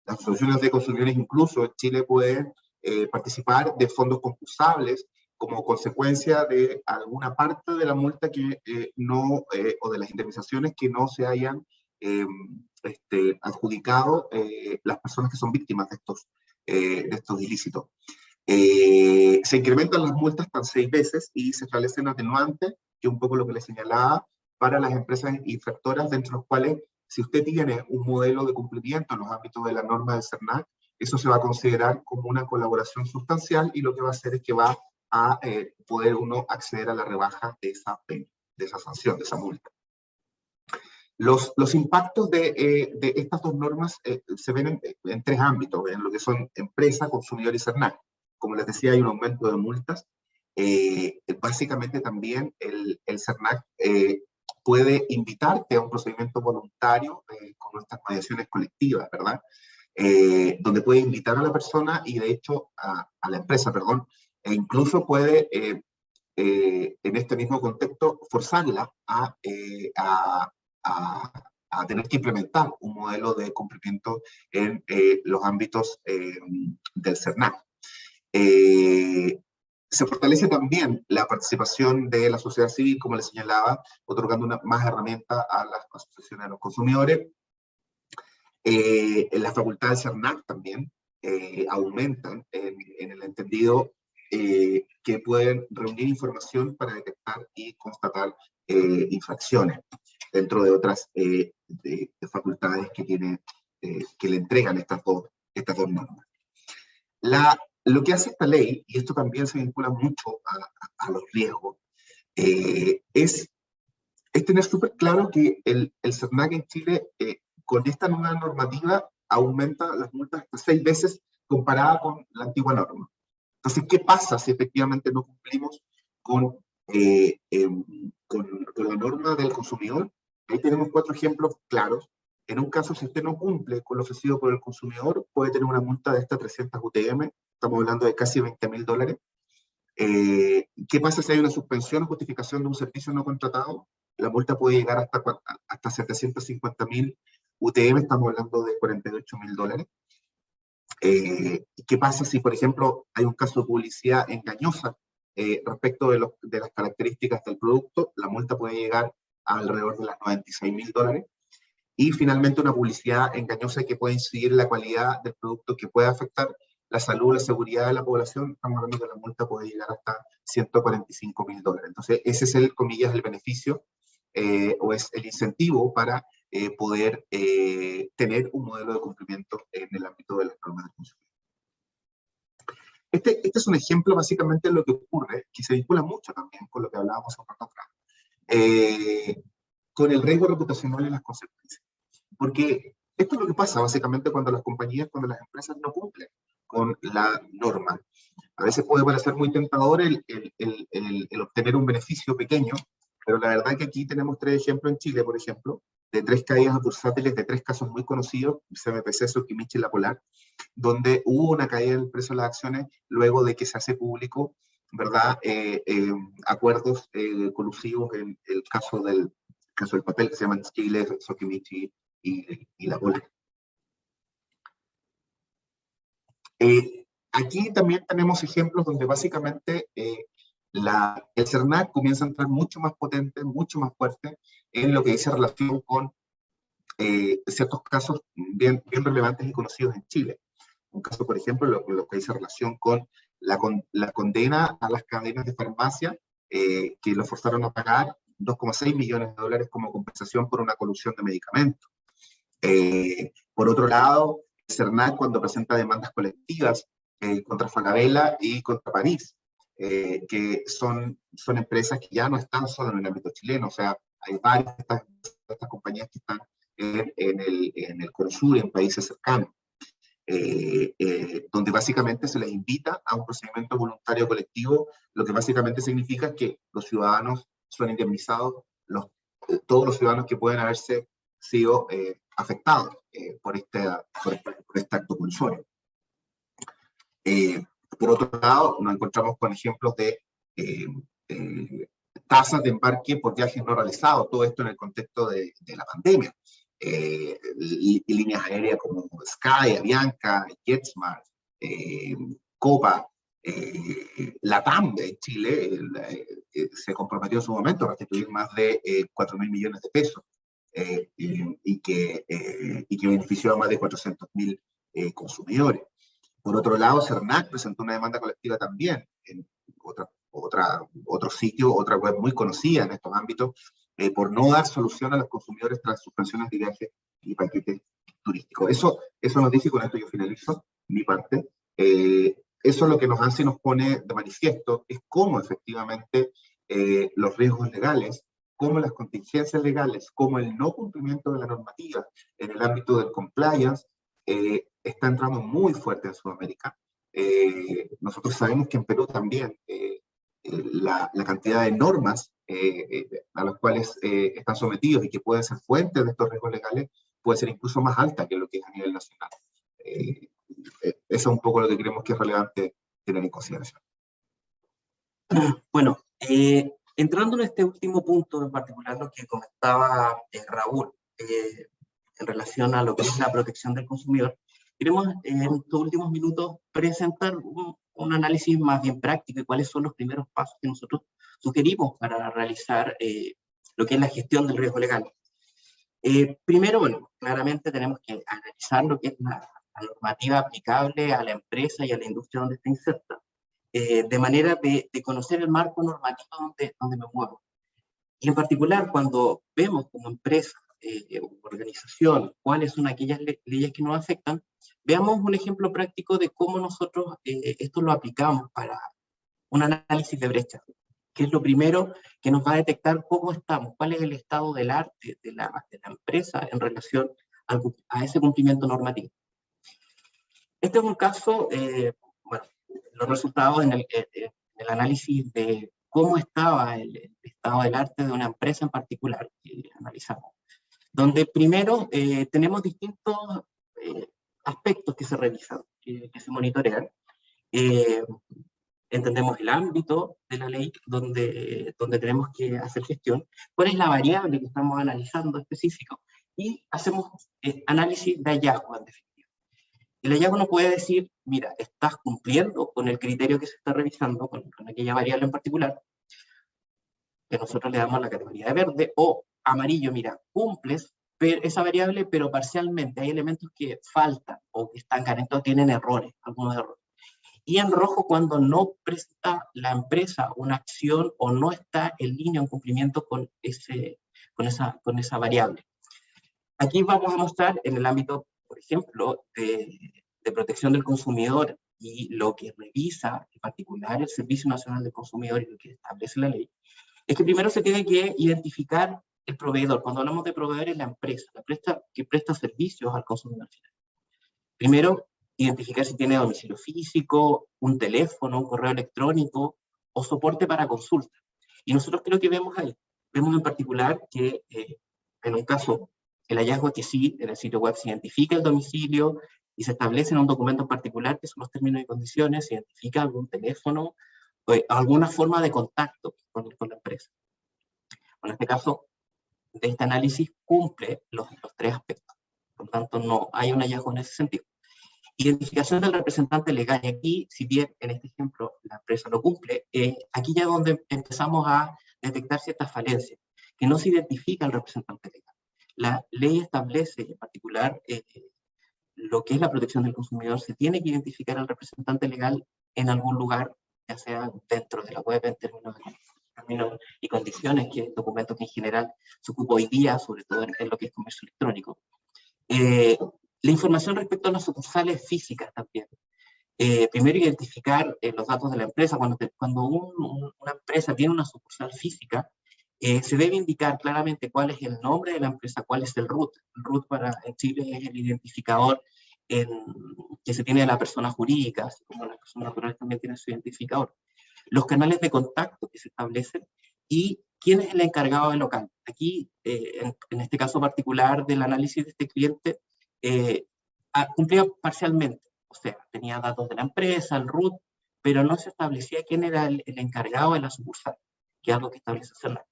Las asociaciones de consumidores incluso en Chile pueden participar de fondos concursables como consecuencia de alguna parte de la multa que o de las indemnizaciones que no se hayan adjudicado las personas que son víctimas de estos ilícitos. Se incrementan las multas hasta 6 veces y se establecen atenuantes, que es un poco lo que les señalaba, para las empresas infractoras, dentro de los cuales, si usted tiene un modelo de cumplimiento en los ámbitos de la norma del CERNAC, eso se va a considerar como una colaboración sustancial y lo que va a hacer es que va a poder uno acceder a la rebaja de esa pena, de esa sanción, de esa multa. Los impactos de estas dos normas se ven en 3 ámbitos, en lo que son empresa, consumidor y CERNAC. Como les decía, hay un aumento de multas. Básicamente también el CERNAC puede invitarte a un procedimiento voluntario con nuestras mediaciones colectivas, ¿verdad? Donde puede invitar a la persona y de hecho a la empresa, perdón, e incluso puede en este mismo contexto forzarla a tener que implementar un modelo de cumplimiento en los ámbitos del CERNAC. Se fortalece también la participación de la sociedad civil, como les señalaba, otorgando más herramientas a las asociaciones de los consumidores. Las facultades del CERNAC también aumentan en el entendido que pueden reunir información para detectar y constatar infracciones, dentro de otras de facultades que que le entregan estas dos normas. Lo que hace esta ley, y esto también se vincula mucho a los riesgos, es tener súper claro que el CERNAC en Chile, con esta nueva normativa, aumenta las multas hasta 6 veces comparada con la antigua norma. Entonces, ¿qué pasa si efectivamente no cumplimos con la norma del consumidor? Ahí tenemos 4 ejemplos claros. En un caso, si usted no cumple con lo ofrecido por el consumidor, puede tener una multa de hasta 300 UTM, estamos hablando de casi $20.000. ¿Qué pasa si hay una suspensión o justificación de un servicio no contratado? La multa puede llegar hasta 750.000 UTM, estamos hablando de $48.000. ¿Qué pasa si, por ejemplo, hay un caso de publicidad engañosa respecto de las características del producto? La multa puede llegar a alrededor de los $96.000. Y finalmente una publicidad engañosa que puede incidir en la calidad del producto, que puede afectar la salud, la seguridad de la población. Estamos hablando que la multa puede llegar hasta $145.000. Entonces, ese es comillas, el beneficio o es el incentivo para poder tener un modelo de cumplimiento en el ámbito de las normas del consumidor. Este es un ejemplo básicamente de lo que ocurre, que se vincula mucho también con lo que hablábamos un rato atrás, con el riesgo reputacional y las consecuencias. Porque esto es lo que pasa básicamente cuando las compañías, cuando las empresas no cumplen con la norma. A veces puede parecer muy tentador el obtener un beneficio pequeño, pero la verdad es que aquí tenemos 3 ejemplos en Chile, por ejemplo, de 3 caídas bursátiles de 3 casos muy conocidos, CMPC, Sokimich y La Polar, donde hubo una caída del precio de las acciones luego de que se hace público, ¿verdad? Acuerdos colusivos en el caso del papel, que se llaman Chile, Sokimich y La Polar. Aquí también tenemos ejemplos donde básicamente el CERNAC comienza a entrar mucho más potente, mucho más fuerte en lo que dice relación con ciertos casos bien relevantes y conocidos en Chile. Un caso, por ejemplo, lo que dice relación con la condena a las cadenas de farmacia que lo forzaron a pagar $2,6 millones como compensación por una colusión de medicamentos. Por otro lado, CERNAC cuando presenta demandas colectivas contra Falabella y contra París, que son empresas que ya no están solo en el ámbito chileno, o sea, hay varias de estas compañías que están en el Cono Sur, en países cercanos, donde básicamente se les invita a un procedimiento voluntario colectivo, lo que básicamente significa que los ciudadanos son indemnizados, todos los ciudadanos que pueden haberse sido afectados por este acto colusorio. Por otro lado, nos encontramos con ejemplos de tasas de embarque por viajes no realizados, todo esto en el contexto de la pandemia. Y líneas aéreas como Sky, Avianca, JetSmart, Copa, Latam de Chile se comprometió en su momento a restituir más de 4.000 millones de pesos y que benefició a más de 400.000 consumidores. Por otro lado, CERNAC presentó una demanda colectiva también en otro sitio, otra web muy conocida en estos ámbitos, por no dar solución a los consumidores tras suspensiones de viajes y paquetes turísticos. Eso nos dice, y con esto yo finalizo mi parte, eso lo que nos hace y nos pone de manifiesto es cómo efectivamente los riesgos legales, cómo las contingencias legales, cómo el no cumplimiento de la normativa en el ámbito del compliance está entrando muy fuerte en Sudamérica. Nosotros sabemos que en Perú también la cantidad de normas a las cuales están sometidos y que pueden ser fuentes de estos riesgos legales puede ser incluso más alta que lo que es a nivel nacional. Eso es un poco lo que creemos que es relevante tener en consideración. Bueno, entrando en este último punto en particular, lo que comentaba Raúl, en relación a lo que es la protección del consumidor, queremos en estos últimos minutos presentar un análisis más bien práctico de cuáles son los primeros pasos que nosotros sugerimos para realizar lo que es la gestión del riesgo legal. Primero, bueno, claramente tenemos que analizar lo que es la normativa aplicable a la empresa y a la industria donde está inserta, de manera de conocer el marco normativo donde me muevo. Y en particular, cuando vemos como empresa o organización cuáles son aquellas leyes que nos afectan, veamos un ejemplo práctico de cómo nosotros esto lo aplicamos para un análisis de brecha, que es lo primero que nos va a detectar cómo estamos, cuál es el estado del arte de la empresa en relación a ese cumplimiento normativo. Este es un caso, bueno, los resultados en el análisis de cómo estaba el estado del arte de una empresa en particular que analizamos, donde primero tenemos distintos aspectos que se revisan, que se monitorean. Entendemos el ámbito de la ley donde tenemos que hacer gestión, cuál es la variable que estamos analizando específico, y hacemos análisis de hallazgo en definitiva. El hallazgo nos puede decir, mira, estás cumpliendo con el criterio que se está revisando, con aquella variable en particular, que nosotros le damos la categoría de verde, o amarillo, mira, cumples esa variable, pero parcialmente, hay elementos que faltan, o que están carentes, o tienen errores, algunos errores. Y en rojo cuando no presenta la empresa una acción o no está en línea en cumplimiento con esa variable. Aquí vamos a mostrar en el ámbito, por ejemplo, de protección del consumidor y lo que revisa en particular el Servicio Nacional del Consumidor y lo que establece la ley, es que primero se tiene que identificar el proveedor. Cuando hablamos de proveedor es la empresa que presta servicios al consumidor final. Primero, identificar si tiene domicilio físico, un teléfono, un correo electrónico o soporte para consulta. Y nosotros creo que vemos ahí, vemos en particular que en un caso, el hallazgo es que sí, en el sitio web se identifica el domicilio y se establece en un documento en particular que son los términos y condiciones, se identifica algún teléfono o alguna forma de contacto con la empresa. En este caso, de este análisis cumple los tres aspectos. Por lo tanto, no hay un hallazgo en ese sentido. Identificación del representante legal. Y aquí, si bien en este ejemplo la empresa lo cumple, aquí ya es donde empezamos a detectar ciertas falencias, que no se identifica el representante legal. La ley establece en particular lo que es la protección del consumidor. Se tiene que identificar al representante legal en algún lugar, ya sea dentro de la web en términos y condiciones, que es documento que en general se ocupa hoy día, sobre todo en lo que es comercio electrónico. La información respecto a las sucursales físicas también. Primero, identificar los datos de la empresa. Cuando una empresa tiene una sucursal física, se debe indicar claramente cuál es el nombre de la empresa, cuál es el RUT. El RUT en Chile es el identificador que se tiene de la persona jurídica, así como la persona natural también tiene su identificador. Los canales de contacto que se establecen y quién es el encargado del local. Aquí, en este caso particular del análisis de este cliente, cumplía parcialmente, o sea, tenía datos de la empresa, el RUT, pero no se establecía quién era el encargado de la sucursal, que es algo que establece CERNAC.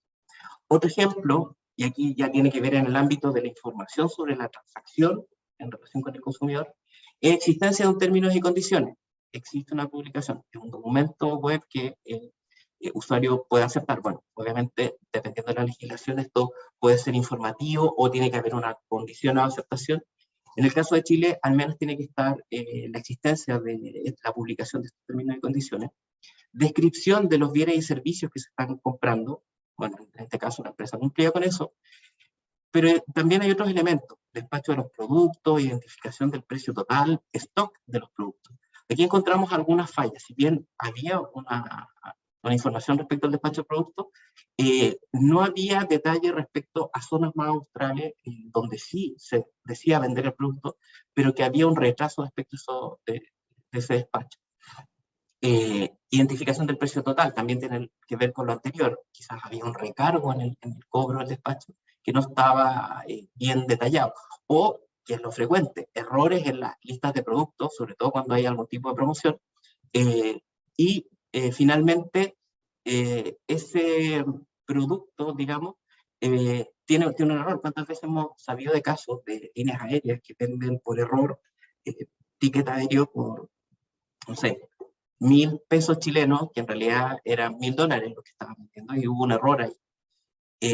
Otro ejemplo, y aquí ya tiene que ver en el ámbito de la información sobre la transacción en relación con el consumidor, es existencia de un términos y condiciones. Existe una publicación, es un documento web que el usuario puede aceptar. Bueno, obviamente, dependiendo de la legislación, esto puede ser informativo o tiene que haber una condición de aceptación. En el caso de Chile, al menos tiene que estar la existencia de la publicación de estos términos y condiciones, descripción de los bienes y servicios que se están comprando, bueno, en este caso la empresa cumplía con eso, pero también hay otros elementos: despacho de los productos, identificación del precio total, stock de los productos. Aquí encontramos algunas fallas. Si bien había una información respecto al despacho de productos, no había detalle respecto a zonas más australes donde sí se decía vender el producto, pero que había un retraso respecto de ese despacho. Identificación del precio total también tiene que ver con lo anterior. Quizás había un recargo en el cobro del despacho que no estaba bien detallado, o, que es lo frecuente, errores en las listas de productos, sobre todo cuando hay algún tipo de promoción, y finalmente ese producto, digamos, tiene un error. ¿Cuántas veces hemos sabido de casos de líneas aéreas que venden por error ticket aéreo por, no sé, 1.000 pesos chilenos, que en realidad eran $1.000 lo que estaban vendiendo, y hubo un error ahí?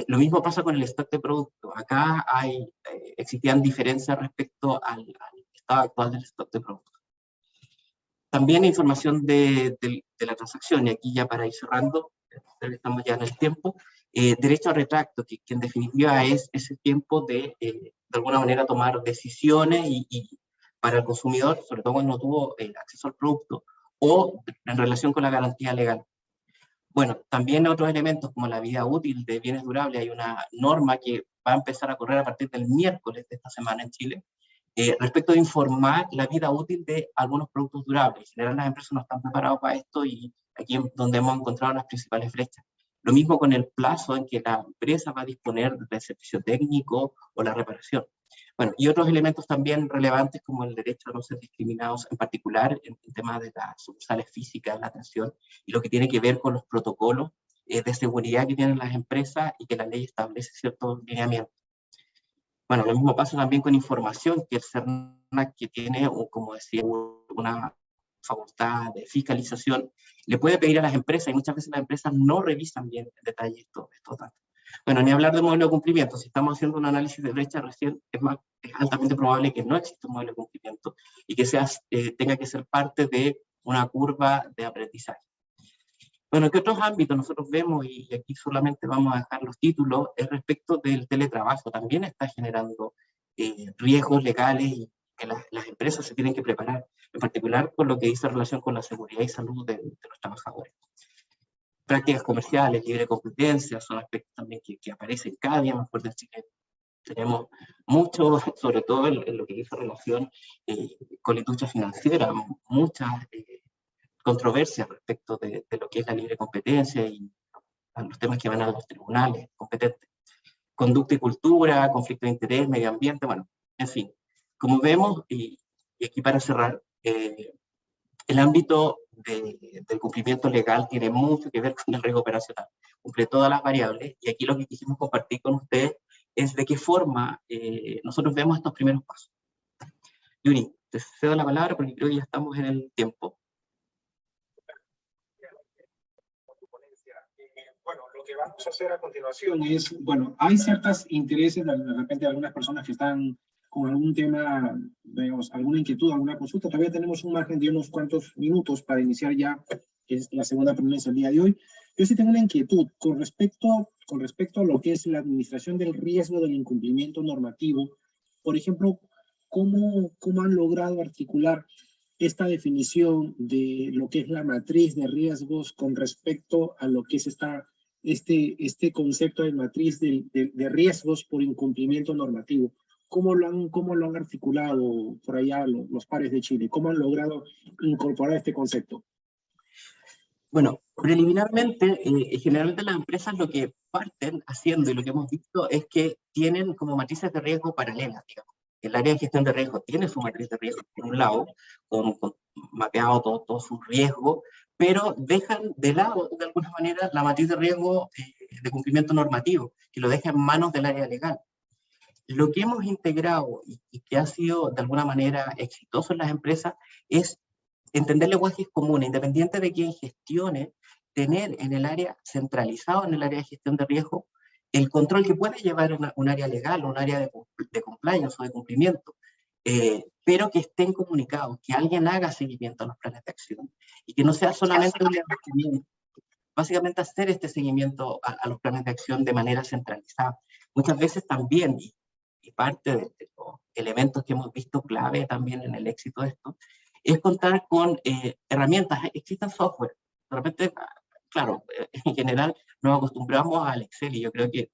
Lo mismo pasa con el stock de productos. Acá existían diferencias respecto al estado actual del stock de productos. También información de la transacción, y aquí ya para ir cerrando, estamos ya en el tiempo, derecho a retracto, que en definitiva es ese tiempo de alguna manera tomar decisiones y para el consumidor, sobre todo cuando no tuvo acceso al producto, o en relación con la garantía legal. Bueno, también otros elementos como la vida útil de bienes durables. Hay una norma que va a empezar a correr a partir del miércoles de esta semana en Chile, respecto de informar la vida útil de algunos productos durables. En general las empresas no están preparadas para esto, y aquí es donde hemos encontrado las principales brechas. Lo mismo con el plazo en que la empresa va a disponer del servicio técnico o la reparación. Bueno, y otros elementos también relevantes como el derecho a no ser discriminados, en particular en temas de las sucursales físicas, la atención, y lo que tiene que ver con los protocolos de seguridad que tienen las empresas y que la ley establece ciertos lineamientos. Bueno, lo mismo pasa también con información, que el CERNAC, que tiene, como decía, una facultad de fiscalización, le puede pedir a las empresas, y muchas veces las empresas no revisan bien en detalle estos datos. Bueno, ni hablar de modelo de cumplimiento. Si estamos haciendo un análisis de brecha recién, es altamente probable que no exista un modelo de cumplimiento y que tenga que ser parte de una curva de aprendizaje. Bueno, ¿qué otros ámbitos nosotros vemos? Y aquí solamente vamos a dejar los títulos. Es respecto del teletrabajo. También está generando riesgos legales, y que las empresas se tienen que preparar, en particular por lo que dice en relación con la seguridad y salud de los trabajadores. Prácticas comerciales, libre competencia, son aspectos también que aparecen cada día más fuertes en Chile. Tenemos mucho, sobre todo en lo que dice relación con la industria financiera, muchas controversias respecto de lo que es la libre competencia y a los temas que van a los tribunales competentes. Conducta y cultura, conflicto de interés, medio ambiente, bueno, en fin. Como vemos, y aquí para cerrar, el ámbito del cumplimiento legal tiene mucho que ver con el riesgo operacional. Cumple todas las variables, y aquí lo que quisimos compartir con ustedes es de qué forma nosotros vemos estos primeros pasos. Yuri, te cedo la palabra porque creo que ya estamos en el tiempo. Bueno, lo que vamos a hacer a continuación es, bueno, hay ciertos intereses, de repente algunas personas que están con algún tema, digamos, alguna inquietud, alguna consulta. Todavía tenemos un margen de unos cuantos minutos para iniciar ya, que es la segunda ponencia del día de hoy. Yo sí tengo una inquietud con respecto a lo que es la administración del riesgo del incumplimiento normativo. Por ejemplo, ¿cómo han logrado articular esta definición de lo que es la matriz de riesgos con respecto a lo que es este concepto de matriz de riesgos por incumplimiento normativo? ¿Cómo lo han articulado por allá los pares de Chile? ¿Cómo han logrado incorporar este concepto? Bueno, preliminarmente, generalmente las empresas lo que parten haciendo, y lo que hemos visto, es que tienen como matrices de riesgo paralelas, digamos. El área de gestión de riesgo tiene su matriz de riesgo por un lado, con mapeado todo su riesgo, pero dejan de lado, de alguna manera, la matriz de riesgo de cumplimiento normativo, que lo deja en manos del área legal. Lo que hemos integrado y que ha sido de alguna manera exitoso en las empresas es entender lenguajes comunes, independiente de quién gestione, tener en el área, centralizado en el área de gestión de riesgo, el control que puede llevar un área legal, un área de compliance o de cumplimiento. pero que estén comunicados, que alguien haga seguimiento a los planes de acción, y que no sea solamente un levantamiento. Básicamente hacer este seguimiento a los planes de acción de manera centralizada. Muchas veces también, y parte de los elementos que hemos visto clave también en el éxito de esto, es contar con herramientas. Existen software. De repente, claro, en general nos acostumbramos al Excel, y yo creo que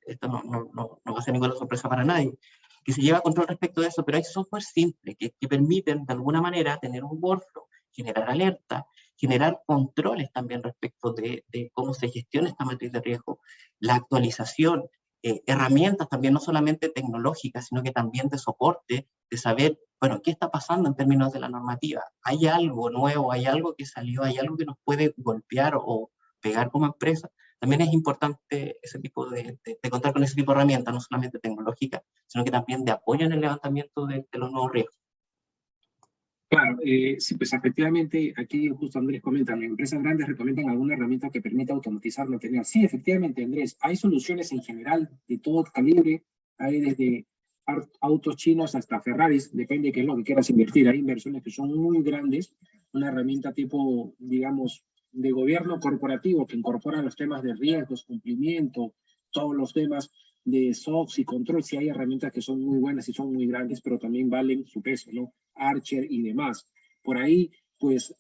esto no va a ser ninguna sorpresa para nadie, que se lleva control respecto de eso, pero hay software simple que permiten de alguna manera tener un workflow, generar alertas, generar controles también respecto de cómo se gestiona esta matriz de riesgo, la actualización, herramientas también no solamente tecnológicas, sino que también de soporte, de saber, bueno, qué está pasando en términos de la normativa. ¿Hay algo nuevo? ¿Hay algo que salió? ¿Hay algo que nos puede golpear o pegar como empresa? También es importante ese tipo de contar con ese tipo de herramientas, no solamente tecnológicas, sino que también de apoyo en el levantamiento de los nuevos riesgos. Claro, sí, pues efectivamente, aquí justo Andrés comenta, las empresas grandes recomiendan alguna herramienta que permita automatizar material. Sí, efectivamente, Andrés, hay soluciones en general de todo calibre, hay desde autos chinos hasta Ferraris, depende de qué es lo que quieras invertir. Hay inversiones que son muy grandes, una herramienta tipo, digamos, de gobierno corporativo que incorpora los temas de riesgos, cumplimiento, todos los temas de SOX y control. Sí hay herramientas que son muy buenas y son muy grandes, pero también valen su peso, ¿no? Archer y demás. Por ahí, pues,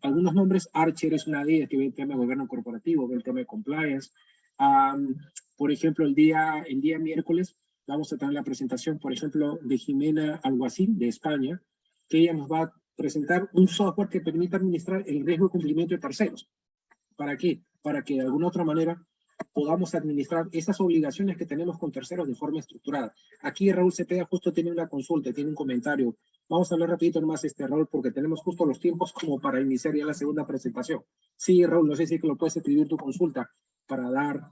algunos nombres. Archer es una de ellas que ve el tema de gobierno corporativo, ve el tema de compliance. Por ejemplo, el día miércoles vamos a tener la presentación, por ejemplo, de Jimena Alguacil, de España, que ella nos va a presentar un software que permita administrar el riesgo de cumplimiento de terceros. ¿Para qué? Para que de alguna otra manera podamos administrar esas obligaciones que tenemos con terceros de forma estructurada. Aquí Raúl Cepeda justo tiene una consulta, tiene un comentario. Vamos a hablar rapidito nomás, Raúl, porque tenemos justo los tiempos como para iniciar ya la segunda presentación. Sí, Raúl, no sé si lo puedes escribir tu consulta para dar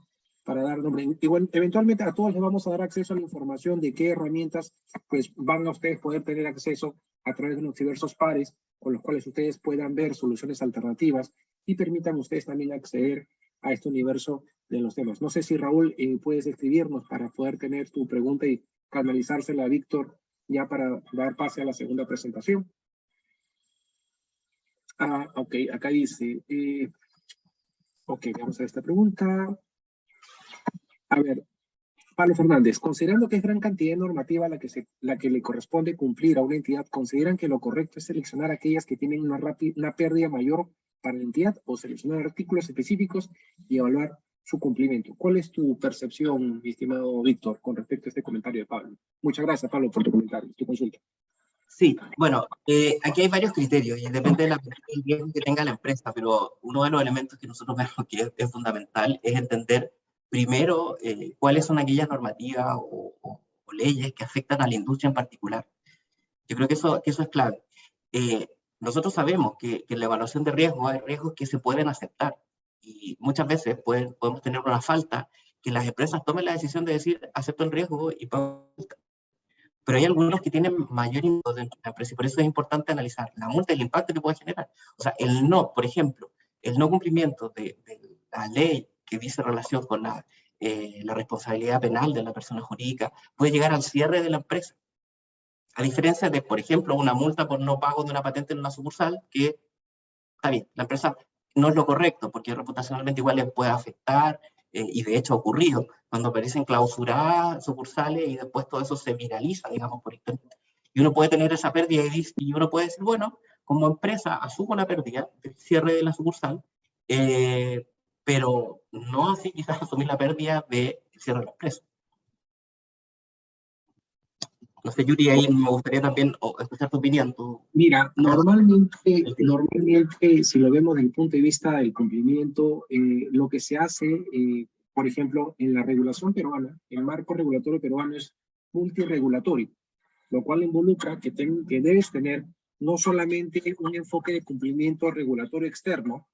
nombre. Igual, eventualmente a todos les vamos a dar acceso a la información de qué herramientas pues van a ustedes poder tener acceso a través de los diversos pares con los cuales ustedes puedan ver soluciones alternativas y permitan ustedes también acceder a este universo de los temas. No sé si Raúl puedes escribirnos para poder tener tu pregunta y canalizársela a Víctor ya para dar pase a la segunda presentación. Ok, acá dice, ok, vamos a esta pregunta. A ver, Pablo Fernández, considerando que es gran cantidad normativa la que le corresponde cumplir a una entidad, ¿consideran que lo correcto es seleccionar aquellas que tienen una pérdida mayor para la entidad o seleccionar artículos específicos y evaluar su cumplimiento? ¿Cuál es tu percepción, mi estimado Víctor, con respecto a este comentario de Pablo? Muchas gracias, Pablo, por tu comentario, tu consulta. Sí, bueno, aquí hay varios criterios y depende del riesgo que tenga la empresa, pero uno de los elementos que nosotros vemos que es fundamental es entender primero cuáles son aquellas normativas o leyes que afectan a la industria en particular. Yo creo que eso es clave. Nosotros sabemos que en la evaluación de riesgo hay riesgos que se pueden aceptar y muchas veces podemos tener una falta que las empresas tomen la decisión de decir acepto el riesgo y pago. Pero hay algunos que tienen mayor impacto dentro de la empresa y por eso es importante analizar la multa y el impacto que puede generar. O sea, el no, por ejemplo, el no cumplimiento de la ley que dice relación con la responsabilidad penal de la persona jurídica puede llegar al cierre de la empresa. A diferencia de, por ejemplo, una multa por no pago de una patente en una sucursal, que está bien, la empresa no es lo correcto, porque reputacionalmente igual le puede afectar, y de hecho ha ocurrido, cuando aparecen clausuradas sucursales y después todo eso se viraliza, digamos, por internet. Y uno puede tener esa pérdida y uno puede decir, bueno, como empresa asumo la pérdida del cierre de la sucursal, pero no así quizás asumir la pérdida del cierre de la empresa. No sé, Yuri, ahí me gustaría también escuchar tu opinión. Mira, normalmente, si lo vemos desde el punto de vista del cumplimiento, lo que se hace, por ejemplo, en la regulación peruana, el marco regulatorio peruano es multiregulatorio, lo cual involucra que debes tener no solamente un enfoque de cumplimiento regulatorio externo,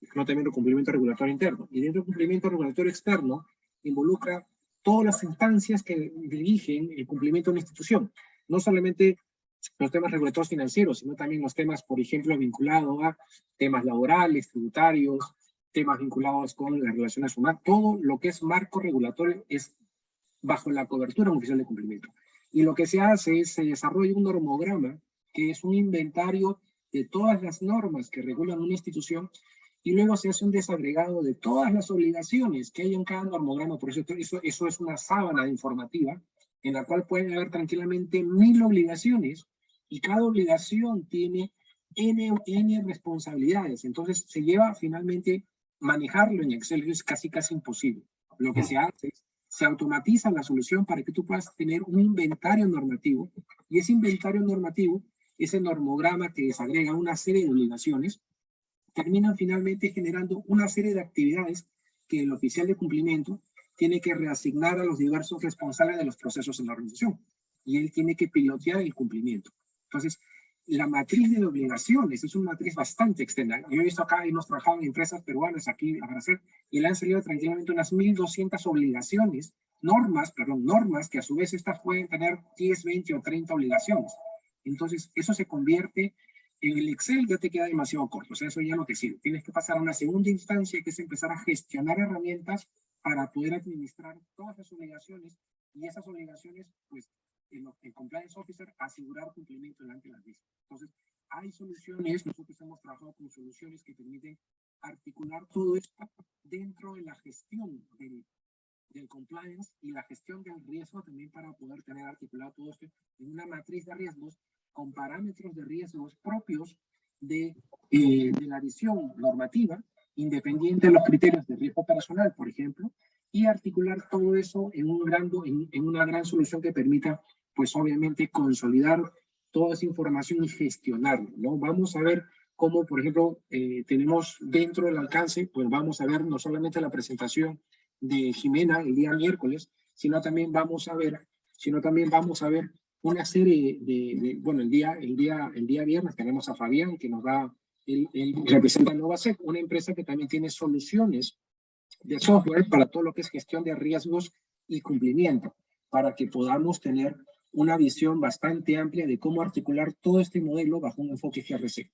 sino también de cumplimiento regulatorio interno. Y dentro del cumplimiento regulatorio externo involucra todas las instancias que dirigen el cumplimiento de una institución, no solamente los temas regulatorios financieros, sino también los temas, por ejemplo, vinculados a temas laborales, tributarios, temas vinculados con las relaciones humanas. Todo lo que es marco regulatorio es bajo la cobertura oficial de cumplimiento. Y lo que se hace es, se desarrolla un normograma, que es un inventario de todas las normas que regulan una institución, y luego se hace un desagregado de todas las obligaciones que hay en cada normograma. Por eso es una sábana informativa, en la cual pueden haber tranquilamente 1000 obligaciones, y cada obligación tiene N responsabilidades. Entonces se lleva finalmente manejarlo en Excel, es casi imposible. Lo que se hace es, se automatiza la solución para que tú puedas tener un inventario normativo, y ese inventario normativo, ese normograma que desagrega una serie de obligaciones, terminan finalmente generando una serie de actividades que el oficial de cumplimiento tiene que reasignar a los diversos responsables de los procesos en la organización, y él tiene que pilotear el cumplimiento. Entonces, la matriz de obligaciones es una matriz bastante extensa. Yo he visto acá, hemos trabajado en empresas peruanas aquí a Brasil, y le han salido tranquilamente unas 1200 obligaciones, normas, que a su vez estas pueden tener 10, 20 o 30 obligaciones. Entonces, eso se convierte en el Excel, ya te queda demasiado corto, o sea, eso ya no te sirve. Tienes que pasar a una segunda instancia, que es empezar a gestionar herramientas para poder administrar todas las obligaciones, y esas obligaciones, pues, el Compliance Officer asegurar cumplimiento delante de las mismas. Entonces, hay soluciones, nosotros hemos trabajado con soluciones que permiten articular todo esto dentro de la gestión del compliance y la gestión del riesgo también, para poder tener articulado todo esto en una matriz de riesgos con parámetros de riesgos propios de la visión normativa, independiente de los criterios de riesgo personal, por ejemplo, y articular todo eso en una gran solución que permita, pues obviamente, consolidar toda esa información y gestionarlo, ¿no? Vamos a ver cómo, por ejemplo, tenemos dentro del alcance, pues vamos a ver no solamente la presentación de Jimena el día miércoles, sino también vamos a ver una serie bueno, el día viernes tenemos a Fabián, que nos va, él representa Novasec, una empresa que también tiene soluciones de software para todo lo que es gestión de riesgos y cumplimiento, para que podamos tener una visión bastante amplia de cómo articular todo este modelo bajo un enfoque GRC.